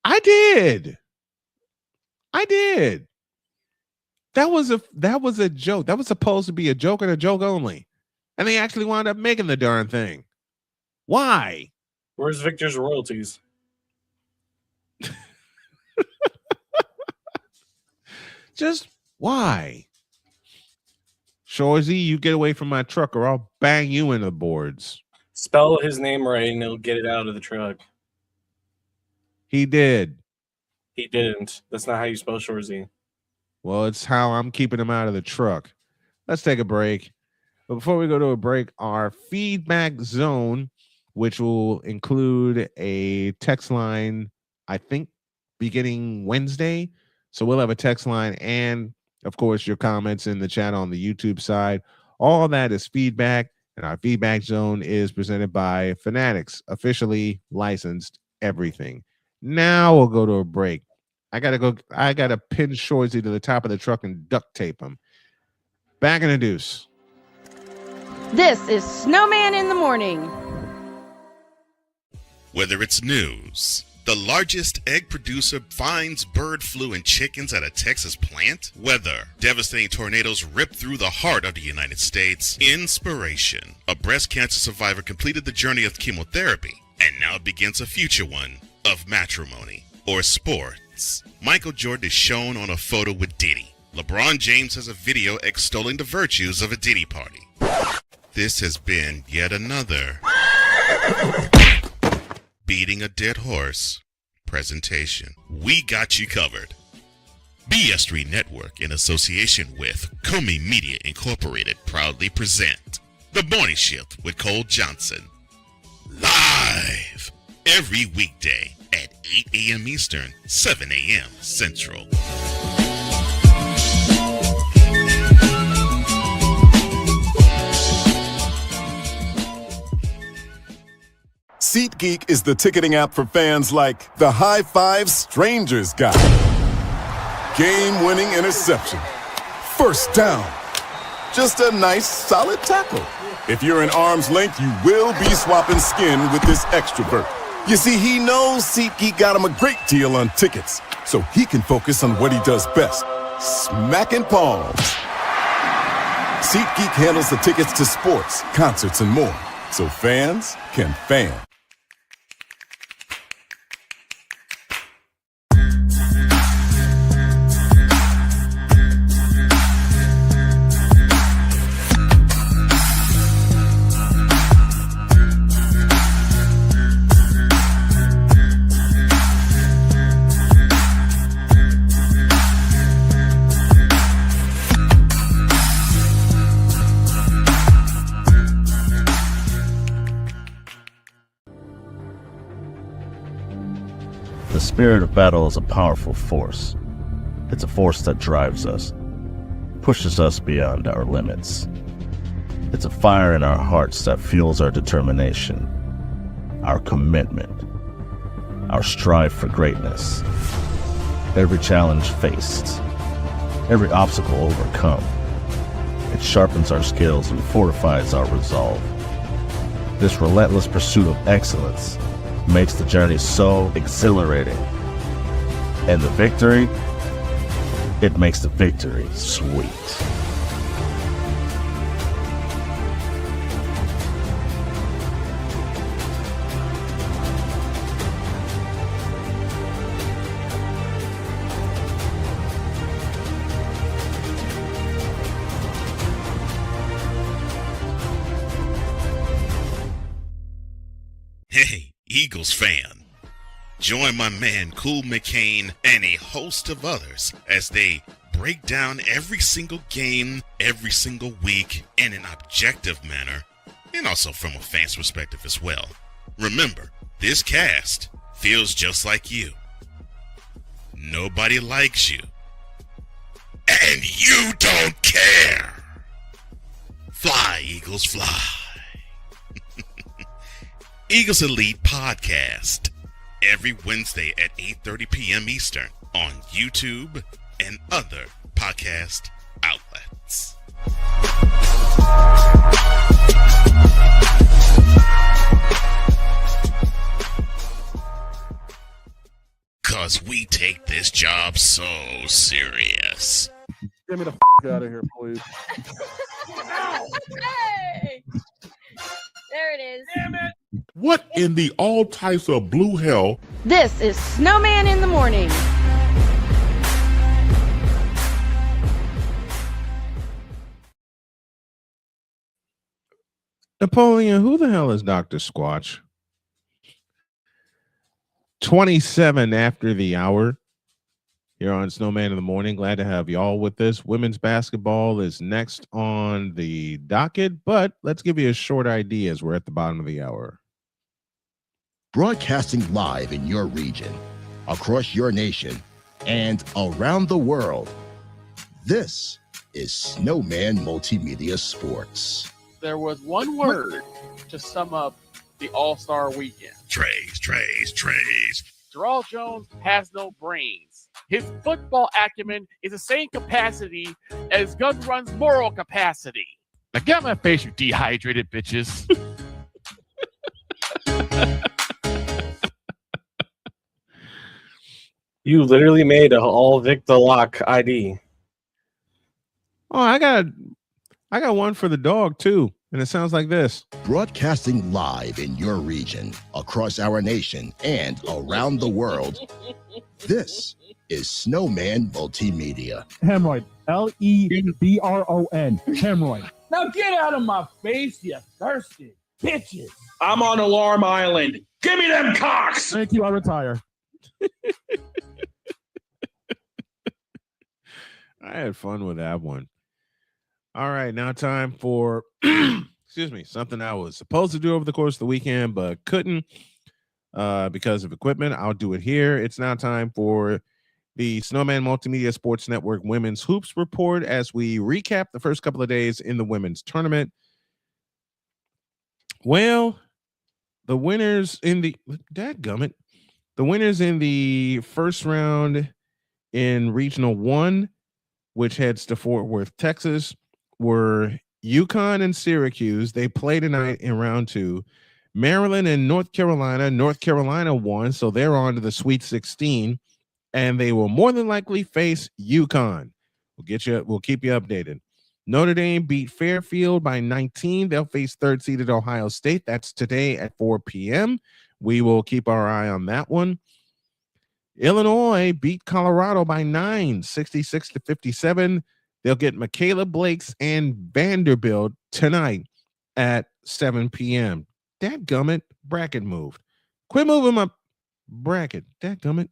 I did. That was a joke. That was supposed to be a joke and a joke only. And they actually wound up making the darn thing. Why? Where's Victor's royalties? Just why? Shorzy, you get away from my truck or I'll bang you in the boards. Spell his name right and he'll get it out of the truck. He did. He didn't. That's not how you spell Shorzy. Well, it's how I'm keeping him out of the truck. Let's take a break. But before we go to a break, our feedback zone, which will include a text line, I think, beginning Wednesday. So we'll have a text line and, of course, your comments in the chat on the YouTube side. All that is feedback, and our feedback zone is presented by Fanatics, officially licensed everything. Now we'll go to a break. I gotta pin Shorzy to the top of the truck and duct tape him. Back in the deuce. This is Snowman in the Morning. Whether it's news, the largest egg producer finds bird flu in chickens at a Texas plant, weather, devastating tornadoes rip through the heart of the United States, inspiration, a breast cancer survivor completed the journey of chemotherapy and now begins a future one of matrimony or sports. Michael Jordan is shown on a photo with Diddy. LeBron James has a video extolling the virtues of a Diddy party. This has been yet another beating a dead horse presentation. We got you covered. BS3 Network, in association with Comey Media Incorporated, proudly present The Morning Shift with Cole Johnson. Live every weekday at 8 a.m. Eastern, 7 a.m. Central. SeatGeek is the ticketing app for fans like the High Five Strangers guy. Game-winning interception. First down. Just a nice, solid tackle. If you're in arm's length, you will be swapping skin with this extrovert. You see, he knows SeatGeek got him a great deal on tickets, so he can focus on what he does best, smacking palms. SeatGeek handles the tickets to sports, concerts, and more, so fans can fan. The spirit of battle is a powerful force. It's a force that drives us, pushes us beyond our limits. It's a fire in our hearts that fuels our determination, our commitment, our strive for greatness. Every challenge faced, every obstacle overcome, it sharpens our skills and fortifies our resolve. This relentless pursuit of excellence makes the journey so exhilarating. And the victory, it makes the victory sweet. Hey, Eagles fan. Join my man Cool McCain and a host of others as they break down every single game, every single week in an objective manner, and also from a fan's perspective as well. Remember, this cast feels just like you. Nobody likes you. And you don't care. Fly, Eagles, fly. Eagles Elite Podcast. Every Wednesday at 8:30 p.m. Eastern on YouTube and other podcast outlets. Cause we take this job so serious. Get me the out of here, please. Hey! There it is. Damn it! What in the all types of blue hell? This is Snowman in the Morning. Napoleon, who the hell is Dr. Squatch? 27 after the hour here on Snowman in the Morning. Glad to have y'all with us. Women's basketball is next on the docket, but let's give you a short idea as we're at the bottom of the hour. Broadcasting live in your region, across your nation, and around the world. This is Snowman Multimedia Sports. There was one word to sum up the All-Star weekend. Trays. Jarrell Jones has no brains. His football acumen is the same capacity as Gun Run's moral capacity. Now get out my face, you dehydrated bitches. You literally made a all Victor Lock ID. Oh, I got one for the dog too, and it sounds like this. Broadcasting live in your region, across our nation, and around the world. This is Snowman Multimedia. Hemorrhoid. Lebron. Hemorrhoid. Now get out of my face, you thirsty bitches. I'm on Alarm Island. Give me them cocks. Thank you. I retire. I had fun with that one. All right, now time for excuse me, something I was supposed to do over the course of the weekend, but couldn't because of equipment. I'll do it here. It's now time for the Snowman Multimedia Sports Network Women's Hoops Report as we recap the first couple of days in the women's tournament. Well, the winners in the dadgummit, the winners in the first round in Regional 1, which heads to Fort Worth, Texas, were UConn and Syracuse. They play tonight in round 2. Maryland and North Carolina. North Carolina won, so they're on to the Sweet 16, and they will more than likely face UConn. We'll keep you updated. Notre Dame beat Fairfield by 19. They'll face third-seeded Ohio State. That's today at 4 p.m. We will keep our eye on that one. Illinois beat Colorado by 9, 66-57. They'll get Michaela Blakes and Vanderbilt tonight at 7 p.m. Dadgummit, bracket moved. Quit moving my bracket. Dadgummit.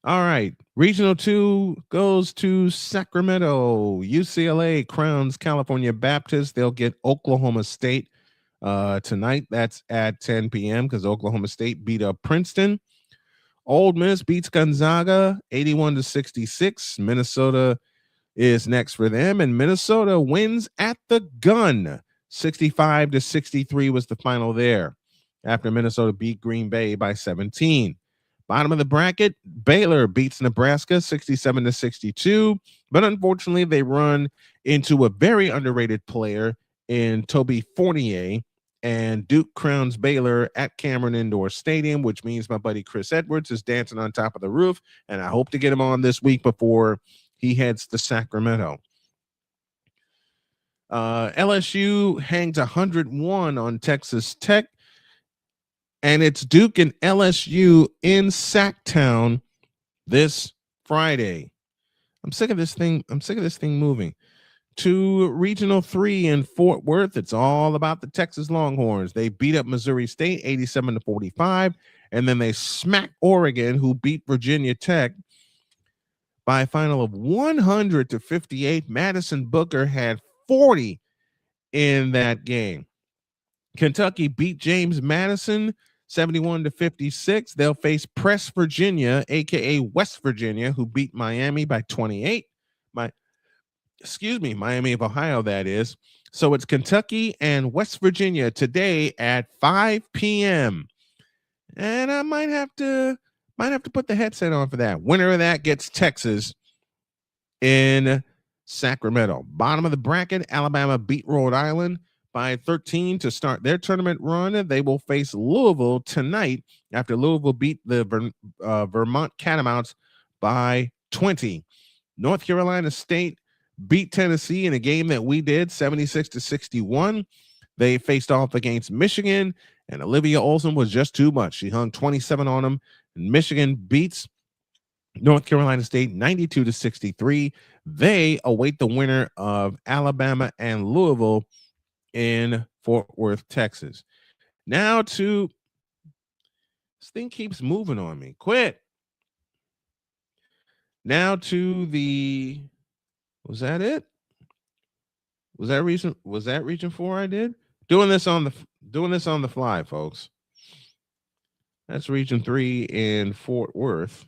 All right. Regional 2 goes to Sacramento. UCLA crowns California Baptist. They'll get Oklahoma State tonight. That's at 10 p.m. because Oklahoma State beat up Princeton. Ole Miss beats Gonzaga 81-66. Minnesota is next for them, and Minnesota wins at the gun. 65-63 was the final there after Minnesota beat Green Bay by 17. Bottom of the bracket, Baylor beats Nebraska 67-62, but unfortunately they run into a very underrated player in Toby Fournier, and Duke crowns Baylor at Cameron Indoor Stadium, which means my buddy Chris Edwards is dancing on top of the roof, and I hope to get him on this week before he heads to Sacramento. LSU hangs 101 on Texas Tech, and it's Duke and LSU in Sacktown this Friday. I'm sick of this thing moving. To Regional 3 in Fort Worth, it's all about the Texas Longhorns. They beat up Missouri State 87-45, and then they smacked Oregon, who beat Virginia Tech by a final of 100-58. Madison Booker had 40 in that game. Kentucky beat James Madison 71-56. They'll face Press Virginia, aka West Virginia, who beat Miami by 28. Miami of Ohio, that is. So it's Kentucky and West Virginia today at 5 p.m. And I might have to put the headset on for that. Winner of that gets Texas in Sacramento. Bottom of the bracket, Alabama beat Rhode Island by 13 to start their tournament run. They will face Louisville tonight after Louisville beat the Vermont Catamounts by 20. North Carolina State beat Tennessee in a game that we did, 76-61. They faced off against Michigan, and Olivia Olson was just too much. She hung 27 on them. And Michigan beats North Carolina State 92-63. They await the winner of Alabama and Louisville in Fort Worth, Texas. Now to this thing keeps moving on me. Quit. Now to the was that it? Was that region 4 I did? Doing this on the fly, folks. That's region 3 in Fort Worth.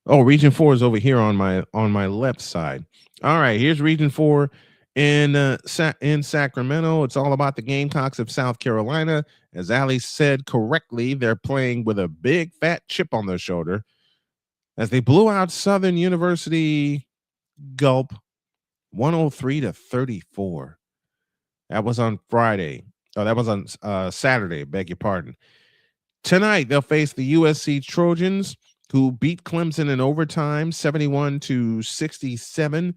Oh, region 4 is over here on my left side. All right, here's region 4 in Sacramento. It's all about the Gamecocks of South Carolina. As Ali said correctly, they're playing with a big fat chip on their shoulder as they blew out Southern University Gulp 103-34. That was on Friday. Oh, that was on Saturday. Beg your pardon. Tonight, they'll face the USC Trojans, who beat Clemson in overtime, 71-67.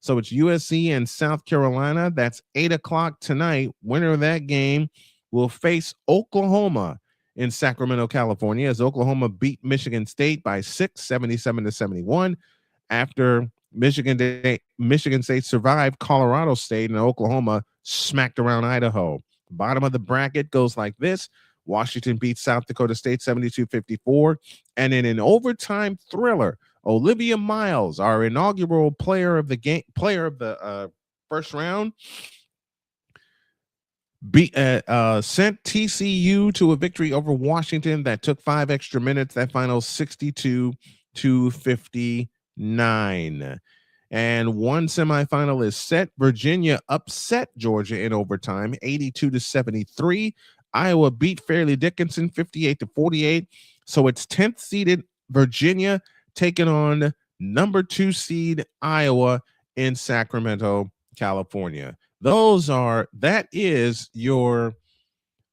So it's USC and South Carolina. That's 8 o'clock tonight. Winner of that game will face Oklahoma in Sacramento, California, as Oklahoma beat Michigan State by 6, 77-71. After Michigan State survived Colorado State, and Oklahoma smacked around Idaho. Bottom of the bracket goes like this. Washington beats South Dakota State 72-54. And in an overtime thriller, Olivia Miles, our inaugural player of the first round, sent TCU to a victory over Washington that took 5 extra minutes. That final 62-59. And one semifinal is set. Virginia upset Georgia in overtime, 82-73. Iowa beat Fairleigh Dickinson 58-48. So it's 10th seeded Virginia taking on number 2 seed Iowa in Sacramento, California. That is your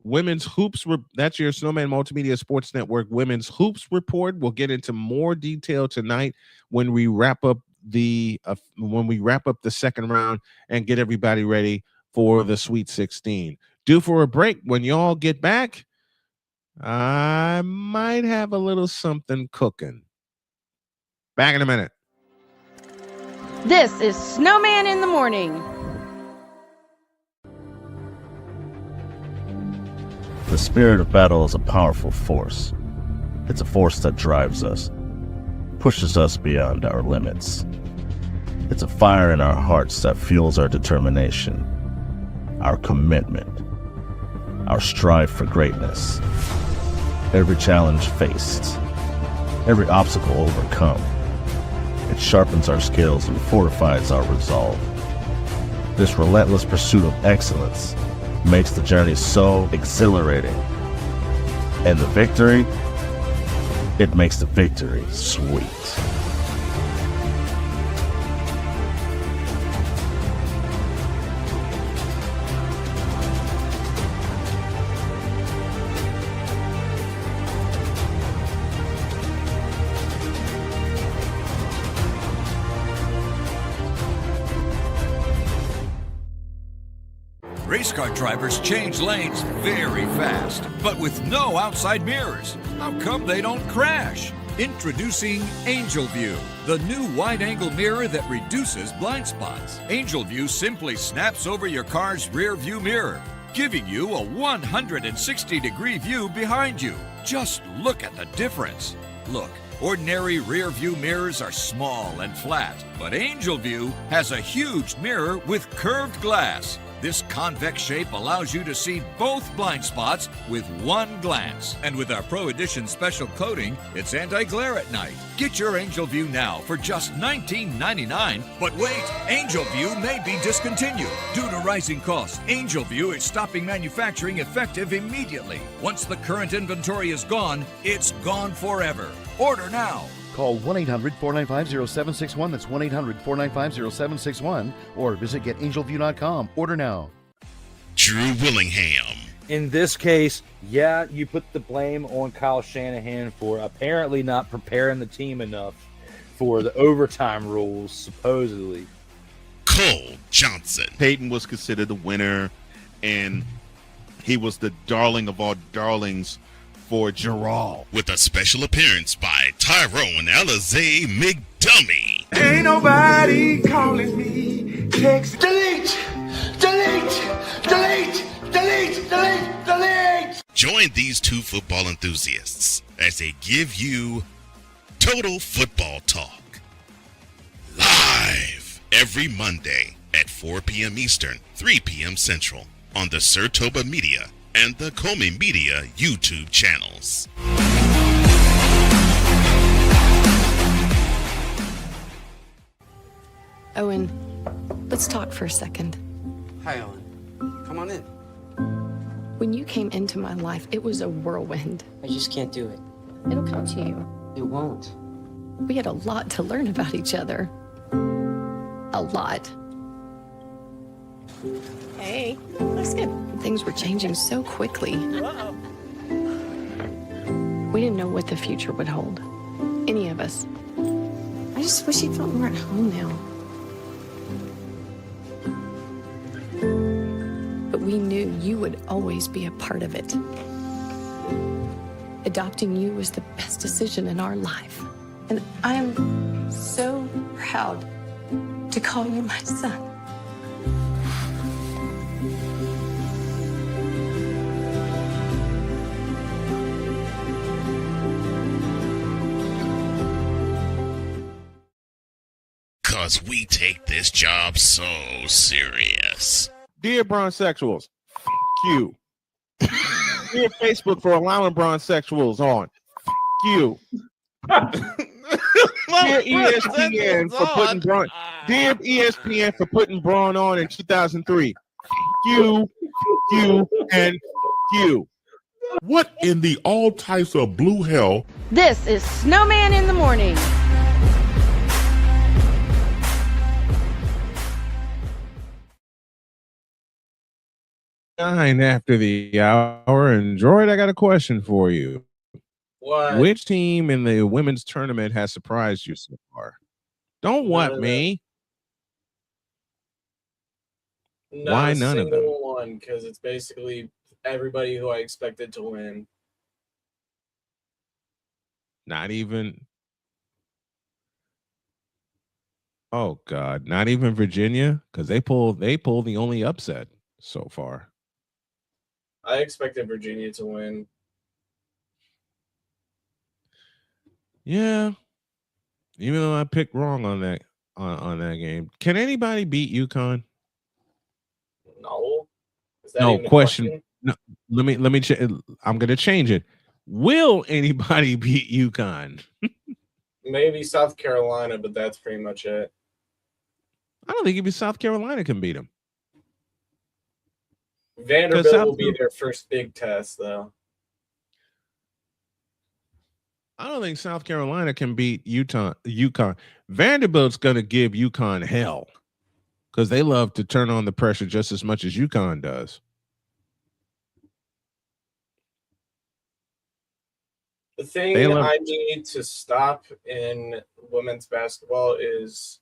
women's hoops. That's your Snowman Multimedia Sports Network women's hoops report. We'll get into more detail tonight when we wrap up the second round and get everybody ready for the Sweet 16. Due for a break. When y'all get back, I might have a little something cooking. Back in a minute. This is Snowman in the Morning. The spirit of battle is a powerful force. It's a force that drives us, pushes us beyond our limits. It's a fire in our hearts that fuels our determination, our commitment, our strive for greatness. Every challenge faced, every obstacle overcome, it sharpens our skills and fortifies our resolve. This relentless pursuit of excellence makes the journey so exhilarating. And the victory, it makes the victory sweet. Race car drivers change lanes very fast, but with no outside mirrors. How come they don't crash? Introducing Angel View, the new wide-angle mirror that reduces blind spots. Angel View simply snaps over your car's rear view mirror, giving you a 160-degree view behind you. Just look at the difference. Look, ordinary rear view mirrors are small and flat, but Angel View has a huge mirror with curved glass. This convex shape allows you to see both blind spots with one glance. And with our Pro Edition special coating, it's anti-glare at night. Get your Angel View now for just $19.99. But wait, Angel View may be discontinued. Due to rising costs, Angel View is stopping manufacturing effective immediately. Once the current inventory is gone, it's gone forever. Order now. Call 1-800-495-0761. That's 1-800-495-0761. Or visit getangelview.com. Order now. Drew Willingham. In this case, yeah, you put the blame on Kyle Shanahan for apparently not preparing the team enough for the overtime rules, supposedly. Cole Johnson. Peyton was considered the winner, and he was the darling of all darlings for Gerald. With a special appearance by Tyrone Alizé McDummy. Ain't nobody calling me. Text delete, delete, delete, delete, delete, delete. Join these two football enthusiasts as they give you Total Football Talk. Live every Monday at 4 p.m. Eastern, 3 p.m. Central on the Sertoba Media and the Comey Media YouTube channels. Owen, let's talk for a second. Hi, Owen. Come on in. When you came into my life, it was a whirlwind. I just can't do it. It'll come to you. It won't. We had a lot to learn about each other. A lot. Hey, looks good. Things were changing so quickly. We didn't know what the future would hold. Any of us. I just wish he felt more at home now. But we knew you would always be a part of it. Adopting you was the best decision in our life. And I'm so proud to call you my son. Because we take this job so serious. Dear bronzesexuals, you. Dear Facebook for allowing bronzesexuals on. You. Dear ESPN for putting Braun. Dear ESPN for putting Braun on in 2003. You, and you. What in the all types of blue hell? This is Snowman in the morning. Nine after the hour, and Droid, I got a question for you. What? Which team in the women's tournament has surprised you so far? Don't what me? Why none of them? One, because it's basically everybody who I expected to win. Not even. Oh God, not even Virginia, because they pulled the only upset so far. I expected Virginia to win. Yeah, even though I picked wrong on that on that game. Can anybody beat UConn? No. Is that No even a question. No, let me. I'm gonna change it. Will anybody beat UConn? Maybe South Carolina, but that's pretty much it. I don't think even South Carolina can beat them. Vanderbilt will be their first big test, though. I don't think South Carolina can beat UConn. Vanderbilt's going to give UConn hell because they love to turn on the pressure just as much as UConn does. The thing I need to stop in women's basketball is,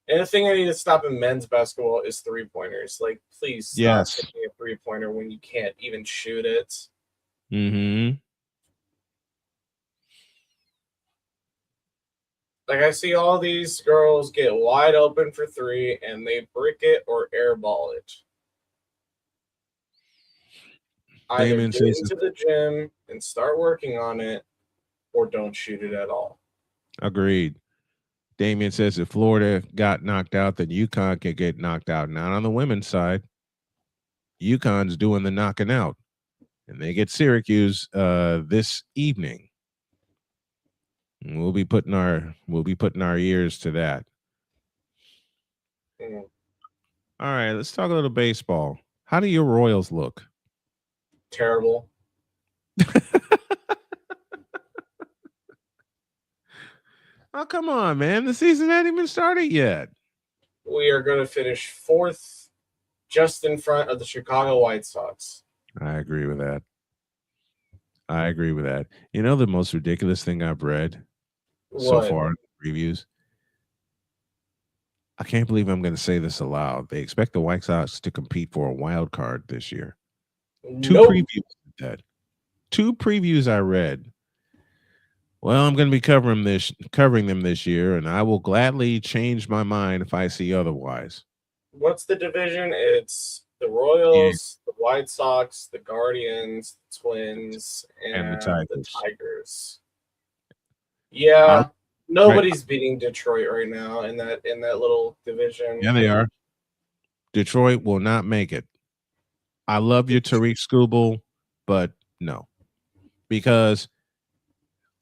and the thing I need to stop in men's basketball is 3-pointers. Like, please stop taking a 3-pointer when you can't even shoot it. Mm-hmm. Like, I see all these girls get wide open for 3 and they brick it or airball it. Either get into the gym and start working on it or don't shoot it at all. Agreed. Damien says if Florida got knocked out, then UConn could get knocked out. Not on the women's side. UConn's doing the knocking out, and they get Syracuse this evening. And we'll be putting our ears to that. Mm. All right, let's talk a little baseball. How do your Royals look? Terrible. Oh, come on, man. The season hasn't even started yet. We are going to finish 4th, just in front of the Chicago White Sox. I agree with that. You know the most ridiculous thing I've read so What? far in the reviews? I can't believe I'm going to say this aloud. They expect the White Sox to compete for a wild card this year. Two Nope. previews did that. 2 previews I read. Well, I'm going to be covering them this year, and I will gladly change my mind if I see otherwise. What's the division? It's the Royals, the White Sox, the Guardians, the Twins, and the Tigers. Yeah, nobody's beating Detroit right now in that little division. Yeah, they are. Detroit will not make it. I love you, Tariq Skubal, but no. Because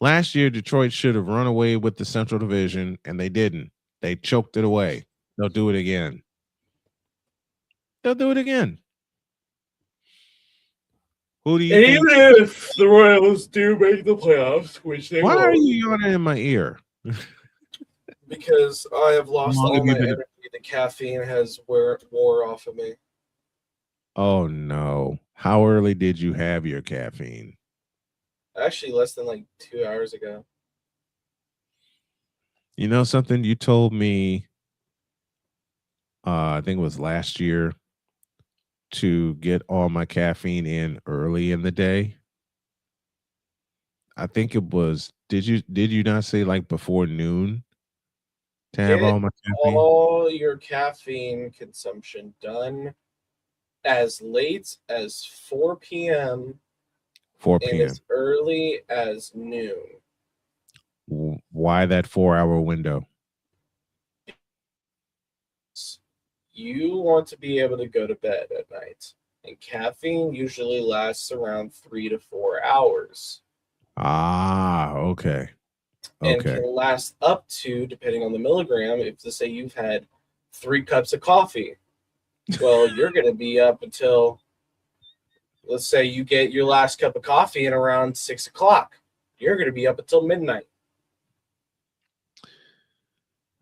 last year, Detroit should have run away with the Central Division, and they didn't. They choked it away. They'll do it again. Who do you think? Even if the Royals do make the playoffs, which they Why are won't, you yawning in my ear? because I have lost How long all have you my been- energy. The caffeine has wore off of me. Oh, no. How early did you have your caffeine? Actually, less than like 2 hours ago. You know something? You told me, I think it was last year, to get all my caffeine in early in the day. I think it was, did you not say like before noon to have Get all my caffeine? all your caffeine consumption done as late as 4 p.m. 4 and p.m. as early as noon. Why that 4-hour window? You want to be able to go to bed at night, and caffeine usually lasts around 3 to 4 hours. Ah, okay. And can last up to, depending on the milligram, if to say you've had 3 cups of coffee, well, you're going to be up until, let's say you get your last cup of coffee at around 6 o'clock. You're going to be up until midnight.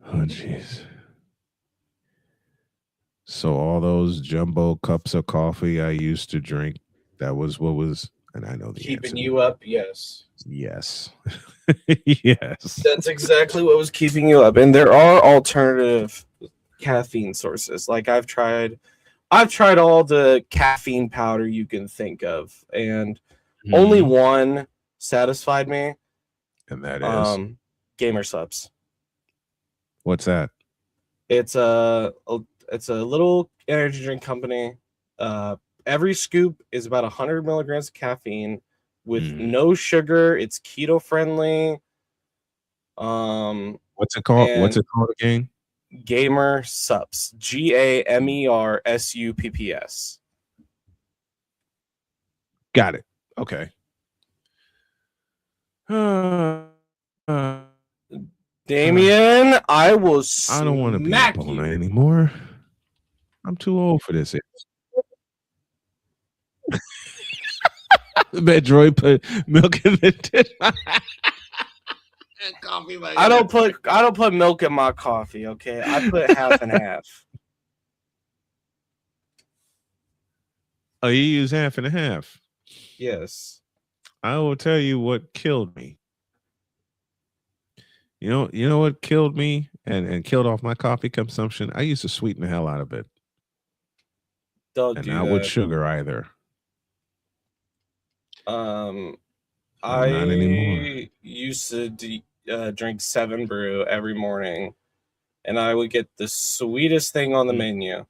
Oh, jeez. So all those jumbo cups of coffee I used to drink, that was what was, and I know the Keeping answer. you up, yes. Yes. Yes. That's exactly what was keeping you up. And there are alternative caffeine sources. Like I've tried all the caffeine powder you can think of, and only one satisfied me. And that is Gamer Subs. what's that? It's a little energy drink company. Every scoop is about 100 milligrams of caffeine with no sugar. It's keto friendly. What's it called? What's it called again? Gamer Supps. GAMERSUPPS. Got it. Okay. Damien, I will I don't want to be a smack Bona you. anymore. I'm too old for this. Bet Droid put milk in the coffee. I don't put milk in my coffee, okay? I put half and half. Oh, you use half and half. Yes. I will tell you what killed me. You know what killed me and killed off my coffee consumption? I used to sweeten the hell out of it. Don't and do not that. with sugar either. Not anymore. used to drink 7 Brew every morning, and I would get the sweetest thing on the menu.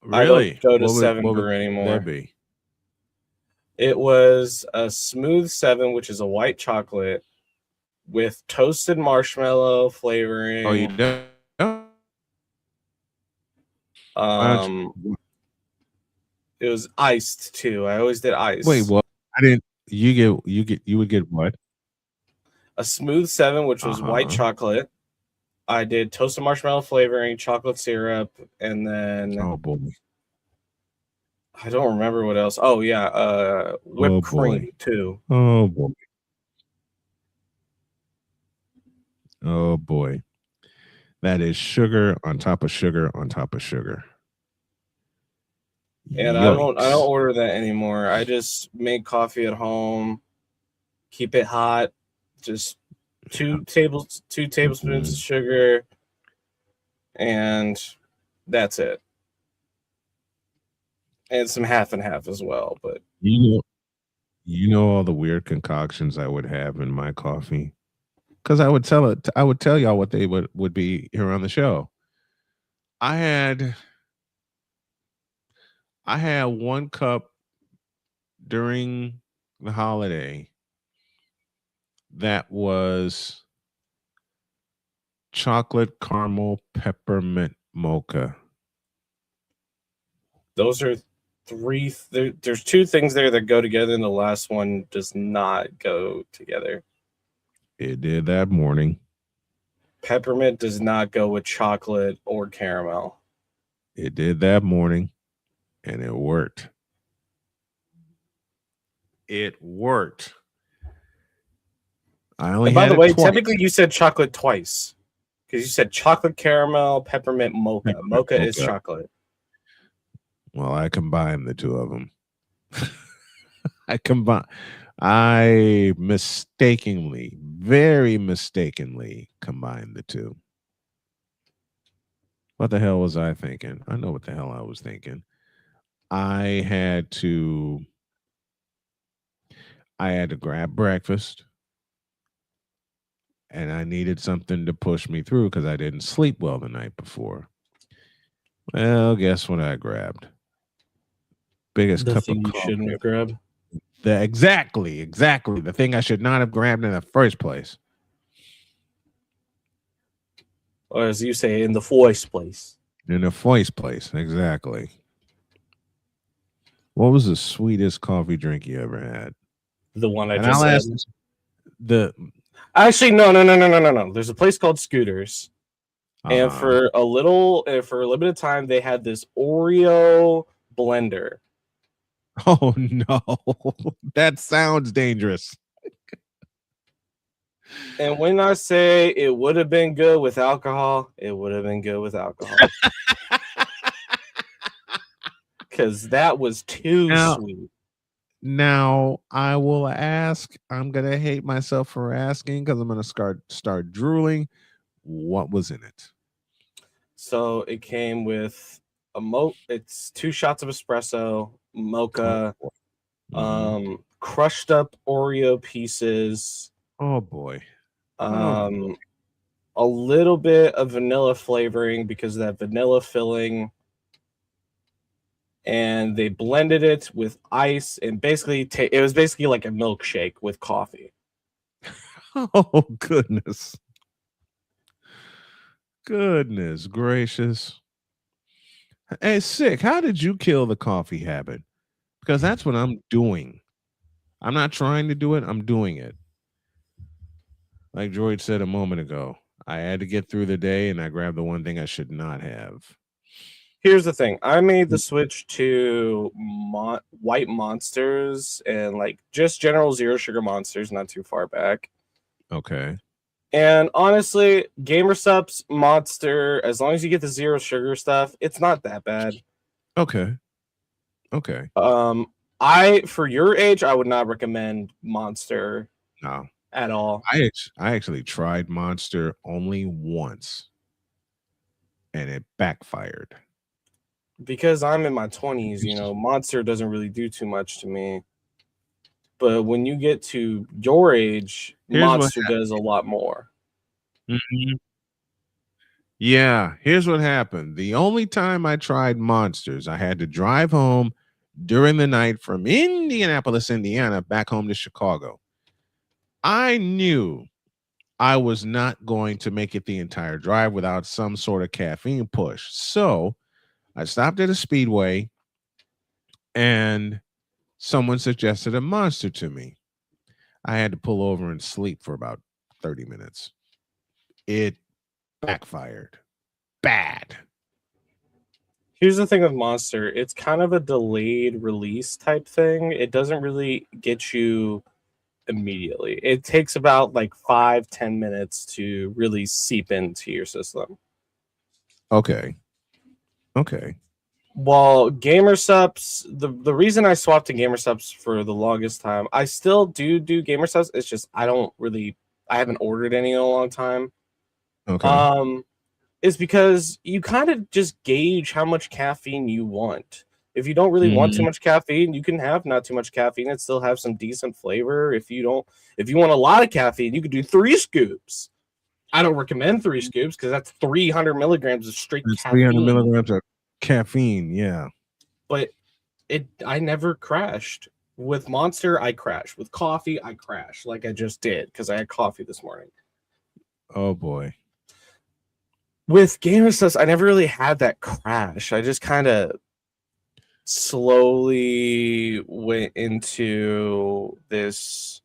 Really? I don't go to What would- 7 what would Brew anymore. that be? It was a smooth 7, which is a white chocolate with toasted marshmallow flavoring. Oh, you don't? It was iced too. I always did ice. Wait, what? I didn't. You would get what? A smooth 7, which was white chocolate. I did toasted marshmallow flavoring, chocolate syrup, and then Oh boy. I don't remember what else. Oh yeah, whipped cream too. Oh boy. Oh boy. That is sugar on top of sugar on top of sugar. And I don't order that anymore. I just make coffee at home, keep it hot, just 2 tablespoons of sugar, and that's it. And some half and half as well, but you know all the weird concoctions I would have in my coffee. Because I would tell y'all what they would be here on the show. I had 1 cup during the holiday that was chocolate caramel peppermint mocha. those are 3. There's 2 things there that go together, and the last one does not go together. It did that morning. Peppermint does not go with chocolate or caramel. It did that morning, and it worked. It worked. I only And by had the it way, twice. technically you said chocolate twice because you said chocolate caramel, peppermint mocha. Mocha is chocolate. Well, I combined the 2 of them. I very mistakenly combined the 2. What the hell was I thinking? I know what the hell I was thinking. I had to grab breakfast, and I needed something to push me through because I didn't sleep well the night before. Well, guess what I grabbed? Biggest The cup thing of you coffee. shouldn't have grabbed. Exactly. The thing I should not have grabbed in the first place. Or as you say, in the first place. In the first place, exactly. What was the sweetest coffee drink you ever had? The one I And just I'll said. ask Actually, no. There's a place called Scooters. And for a limited time, they had this Oreo blender. Oh no, that sounds dangerous. And when I say it would have been good with alcohol, it would have been good with alcohol. Because that was too sweet. Now I will ask. I'm gonna hate myself for asking because I'm gonna start drooling. What was in it? So it came with it's 2 shots of espresso, mocha, crushed up Oreo pieces. Oh boy. A little bit of vanilla flavoring because of that vanilla filling. And they blended it with ice and basically it was basically like a milkshake with coffee. Oh goodness. Goodness gracious. Hey, Sick, how did you kill the coffee habit? Because that's what I'm doing. I'm not trying to do it, I'm doing it. Like George said a moment ago, I had to get through the day and I grabbed the one thing I should not have. Here's the thing. I made the switch to white monsters and like just general 0 sugar monsters not too far back. Okay. And honestly, Gamer Supps Monster, as long as you get the 0 sugar stuff, it's not that bad. Okay. For your age, I would not recommend Monster. No. At all. I actually tried Monster only once. And it backfired. Because I'm in my 20s, Monster doesn't really do too much to me. But when you get to your age, Monster does a lot more. Mm-hmm. Yeah, here's what happened. The only time I tried Monsters, I had to drive home during the night from Indianapolis, Indiana, back home to Chicago. I knew I was not going to make it the entire drive without some sort of caffeine push. So I stopped at a Speedway, and someone suggested a Monster to me. I had to pull over and sleep for about 30 minutes. It backfired. Bad. Here's the thing with Monster. It's kind of a delayed release type thing. It doesn't really get you immediately. It takes about like 5-10 minutes to really seep into your system. Okay. While GamerSups, the reason I swapped to GamerSups for the longest time, I still do GamerSups. It's just I haven't ordered any in a long time. Okay. Is because you kind of just gauge how much caffeine you want. If you don't really want too much caffeine, you can have not too much caffeine and still have some decent flavor. If you want a lot of caffeine, you could do 3 scoops. I don't recommend 3 scoops because that's 300 milligrams of straight caffeine. 300 milligrams of caffeine, yeah. But I never crashed. With Monster, I crashed. With coffee, I crashed like I just did because I had coffee this morning. Oh boy. With GamerSups, I never really had that crash. I just kind of slowly went into this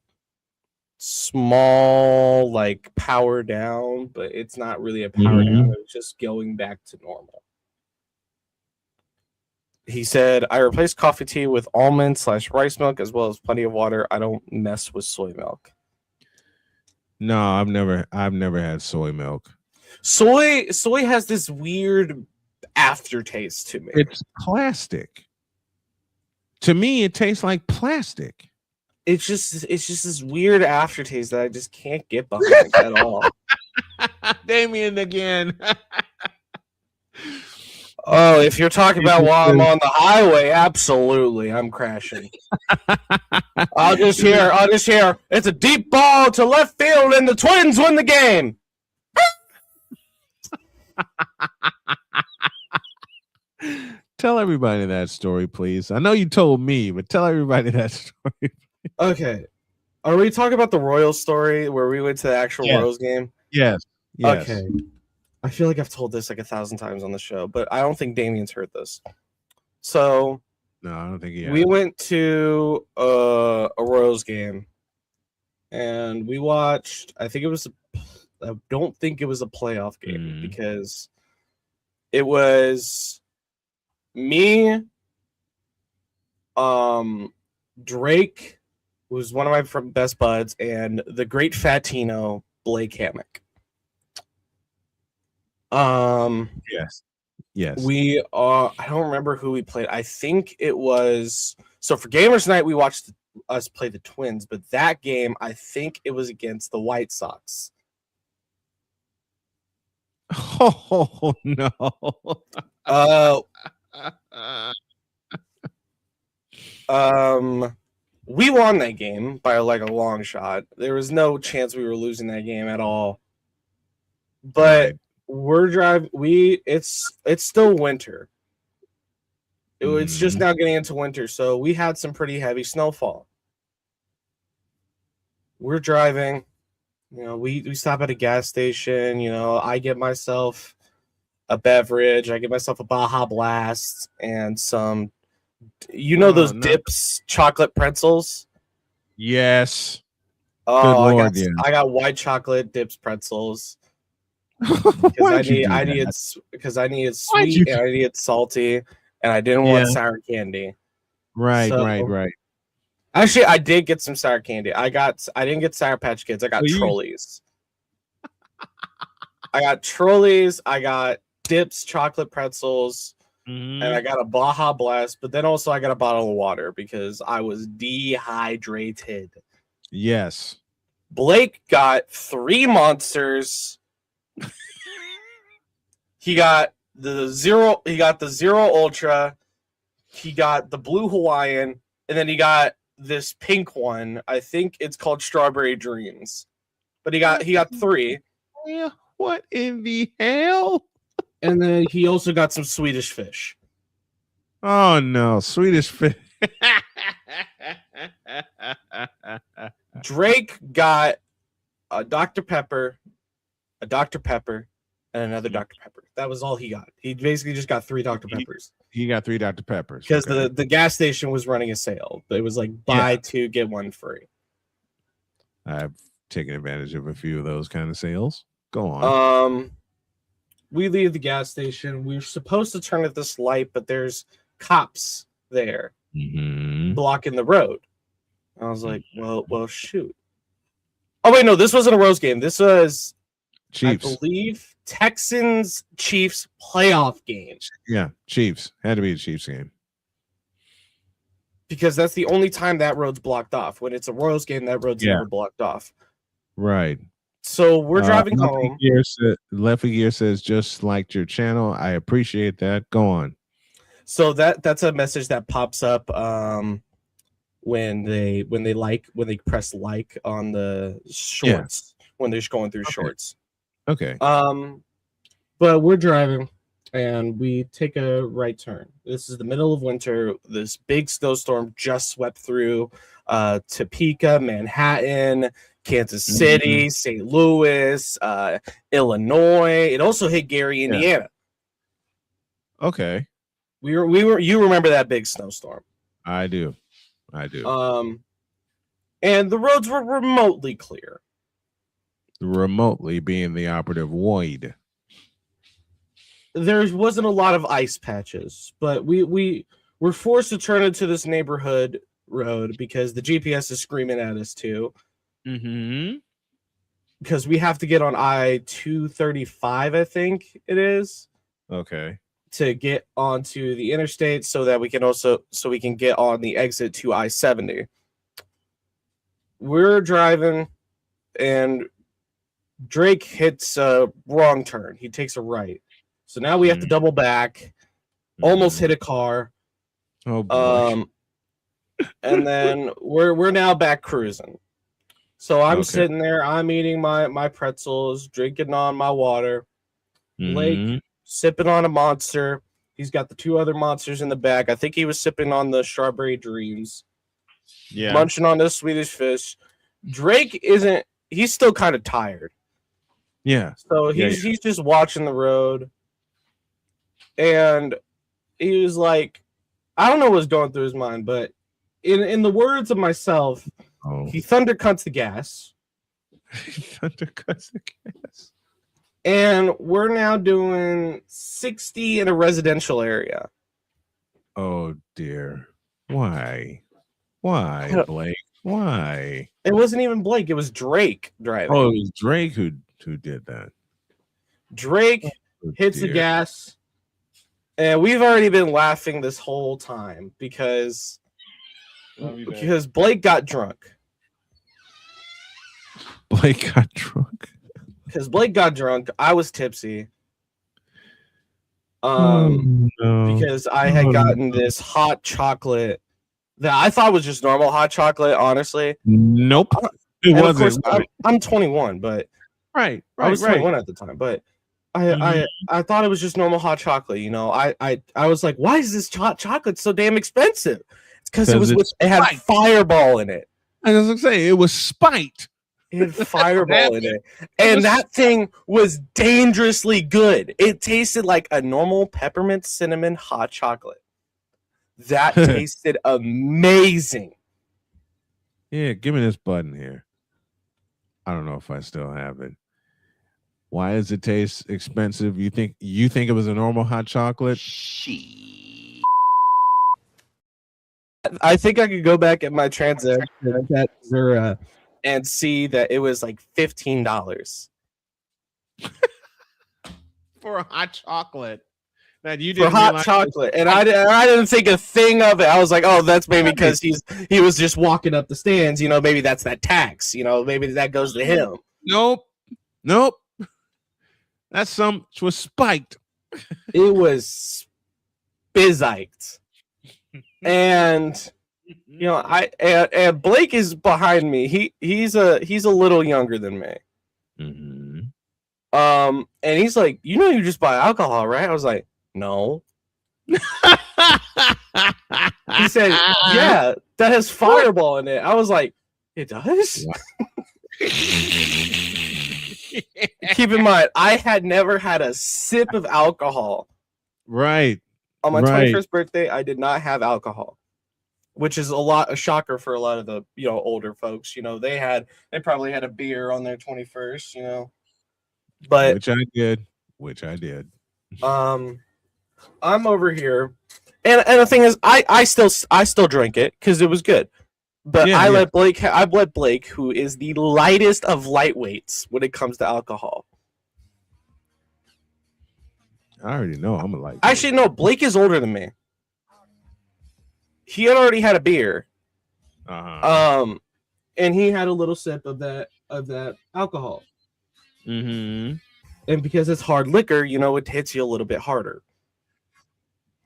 small like power down, but it's not really a power down. It's just going back to normal. He said, I replaced coffee tea with almond/rice milk as well as plenty of water. I don't mess with soy milk. No, I've never had soy milk. Soy has this weird aftertaste to me. It's plastic. To me, it tastes like plastic. It's just this weird aftertaste that I just can't get behind at all. Damien again. Oh, if you're talking about while I'm on the highway, absolutely, I'm crashing. I'll just hear, it's a deep ball to left field and the Twins win the game. Tell everybody that story, please. I know you told me, but tell everybody that story. Okay. Are we talking about the Royals story where we went to the actual Royals game? Yes. Okay. I feel like I've told this like 1,000 times on the show, but I don't think Damien's heard this. So no, I don't think he has. We went to a Royals game and we watched, I don't think it was a playoff game because it was me, Drake, who was one of my best buds, and the great Fatino, Blake Hammock. Yes. We I don't remember who we played. I think it was for Gamers Night we watched us play the Twins, but that game I think it was against the White Sox. Oh no. We won that game by like a long shot. There was no chance we were losing that game at all. But we're driving. It's still winter. It's just now getting into winter, so we had some pretty heavy snowfall. We're driving. We stop at a gas station. I get myself a beverage. I get myself a Baja Blast and some. Those dips, chocolate pretzels. Yes. Oh, I got white chocolate dips pretzels. Because I needed sweet and I needed salty, and I didn't want sour candy. Right. Actually, I did get some sour candy. I didn't get Sour Patch Kids. I got Trolleys. I got dips, chocolate pretzels, and I got a Baja Blast. But then also I got a bottle of water because I was dehydrated. Yes. Blake got 3 Monsters. He got the Zero Ultra. He got the Blue Hawaiian, and then he got this pink one. I think it's called Strawberry Dreams. But he got 3. Yeah, what in the hell? And then he also got some Swedish Fish. Oh no, Swedish Fish. Drake got a Dr. Pepper, and another Dr. Pepper. That was all he got. He basically just got 3 Dr. Peppers. He got 3 Dr. Peppers because the gas station was running a sale. It was like buy 2 get 1 free. I've taken advantage of a few of those kind of sales. Go on. We leave the gas station. We're supposed to turn at this light, but there's cops there blocking the road. I was like, well, shoot. Oh wait, no, this wasn't a Rose game. This was Chiefs. I believe Texans Chiefs playoff game. Yeah, Chiefs. Had to be a Chiefs game. Because that's the only time that road's blocked off. When it's a Royals game, that road's never blocked off. Right. So we're driving home. Lefty Gear says, just liked your channel. I appreciate that. Go on. So that's a message that pops up when they press like on the shorts when they're going through shorts. Okay. But we're driving and we take a right turn. This is the middle of winter. This big snowstorm just swept through Topeka, Manhattan, Kansas City, St. Louis, Illinois. It also hit Gary, Indiana. Okay. We were. You remember that big snowstorm? I do. And the roads were remotely clear. Remotely being the operative void. There wasn't a lot of ice patches, but we were forced to turn into this neighborhood road because the GPS is screaming at us too. Because we have to get on I-235, I think it is. Okay. To get onto the interstate so that we can get on the exit to I-70. We're driving and Drake hits a wrong turn. He takes a right. So now we have to double back, almost hit a car. Oh boy. And then we're now back cruising. So I'm sitting there, I'm eating my pretzels, drinking on my water. Blake sipping on a Monster. He's got the 2 other Monsters in the back. I think he was sipping on the Strawberry Dreams. Yeah. Munching on the Swedish Fish. Drake isn't, he's still kind of tired. Yeah. So he's just watching the road. And he was like, I don't know what's going through his mind, but in the words of myself, he thundercuts the gas. Thundercuts the gas. And we're now doing 60 in a residential area. Oh dear. Why? Why, Blake? Why? It wasn't even Blake, it was Drake driving. Oh, it was Drake who did that. Drake hits the gas. And we've already been laughing this whole time because Blake got drunk. Blake got drunk. Because Blake got drunk. I was tipsy. Because I had gotten this hot chocolate that I thought was just normal hot chocolate, honestly. Nope. It wasn't. Of course, I'm 21, but I was 21 at the time, but I thought it was just normal hot chocolate. You know, I was like, why is this hot chocolate so damn expensive? It's because it had Fireball in it. I was gonna say it was spiked. It had Fireball in it, and that thing was dangerously good. It tasted like a normal peppermint cinnamon hot chocolate. That tasted amazing. Yeah, give me this button here. I don't know if I still have it. Why does it taste expensive? You think it was a normal hot chocolate? I think I could go back at my transaction at Zura and see that it was like $15 for a hot chocolate. That you for hot chocolate, and I didn't think a thing of it. I was like, oh, that's maybe because he was just walking up the stands. You know, maybe that's that tax. You know, maybe that goes to him. Nope. That's was spiked. It was spiziked. And you know, and Blake is behind me. He's a little younger than me. And he's like, you know, you just buy alcohol, right? I was like, no. He said, yeah, that has Fireball in it. I was like, it does? Keep in mind, I had never had a sip of alcohol. Right. On my Right. 21st birthday, I did not have alcohol, which is a shocker for a lot of the older folks. They probably had a beer on their 21st. But which I did. I'm over here, and the thing is, I still drink it because it was good. But Yeah, I yeah. let Blake, who is the lightest of lightweights when it comes to alcohol. I already know I'm a light. Actually, no, Blake is older than me. He had already had a beer. Uh-huh. And he had a little sip of that alcohol. Mm-hmm. And because it's hard liquor, it hits you a little bit harder.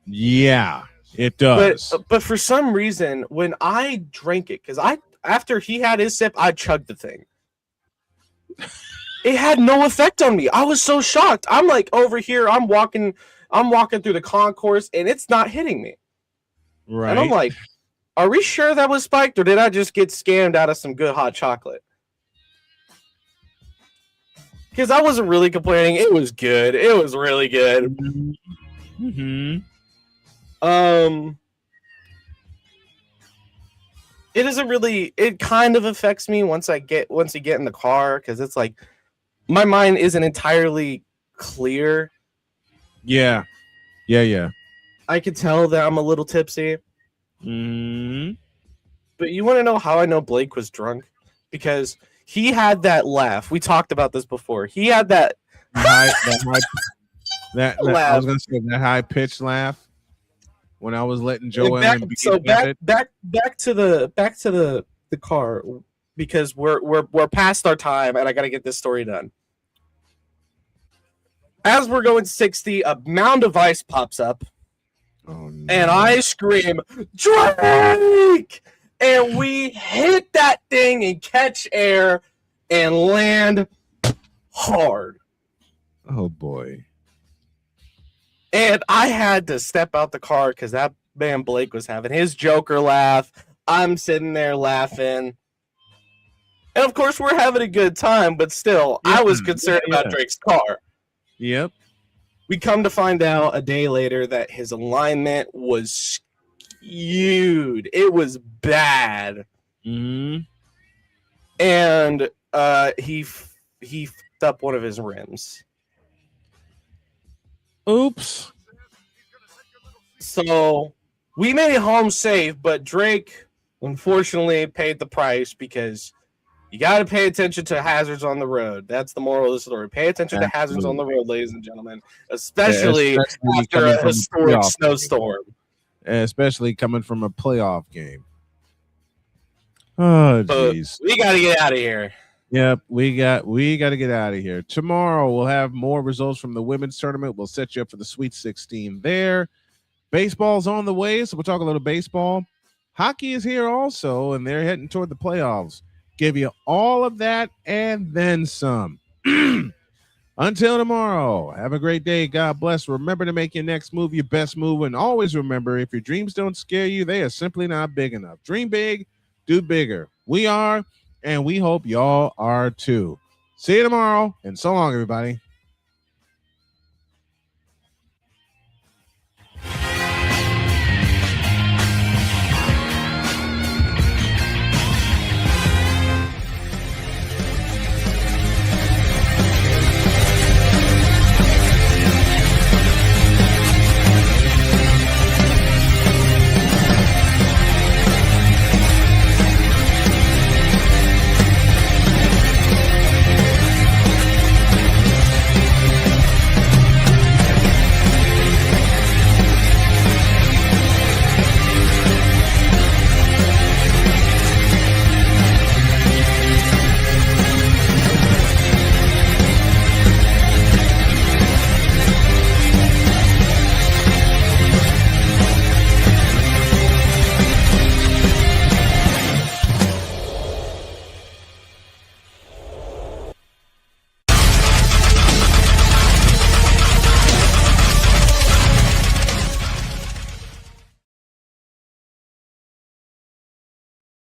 Yeah, it does. But for some reason, when I drank it, because after he had his sip, I chugged the thing. It had no effect on me. I was so shocked. I'm like over here, I'm walking through the concourse, and it's not hitting me. Right. And I'm like, are we sure that was spiked, or did I just get scammed out of some good hot chocolate? Because I wasn't really complaining. It was good. It was really good. Mm-hmm. It isn't really. It kind of affects me once you get in the car, because it's like my mind isn't entirely clear. Yeah. I could tell that I'm a little tipsy. Mm-hmm. But you want to know how I know Blake was drunk? Because he had that laugh. We talked about this before. He had that I was gonna say that high pitched laugh when I was letting Joel back to the car, because we're past our time and I gotta get this story done. As we're going 60, a mound of ice pops up. Oh, no. And I scream, Drake! And we hit that thing and catch air and land hard. Oh boy. And I had to step out the car because that man Blake was having his Joker laugh. I'm sitting there laughing. And of course, we're having a good time, but still, I was concerned about Drake's car. Yep. We come to find out a day later that his alignment was skewed. It was bad. Mm-hmm. And he fucked up one of his rims. Oops. So we made it home safe, but Drake unfortunately paid the price, because you got to pay attention to hazards on the road. That's the moral of the story. Pay attention to hazards on the road, ladies and gentlemen, especially after a historic snowstorm. Especially coming from a playoff game. Oh, jeez. We got to get out of here. Yep, we got to get out of here. Tomorrow we'll have more results from the women's tournament. We'll set you up for the Sweet 16 there. Baseball's on the way, so we'll talk a little baseball. Hockey is here also, and they're heading toward the playoffs. Give you all of that and then some. Until tomorrow, have a great day. God bless. Remember to make your next move your best move, and always remember, if your dreams don't scare you, they are simply not big enough. Dream big, do bigger. We are, and we hope y'all are too. See you tomorrow, and so long, everybody.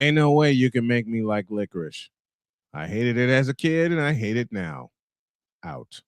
Ain't no way you can make me like licorice. I hated it as a kid, and I hate it now. out.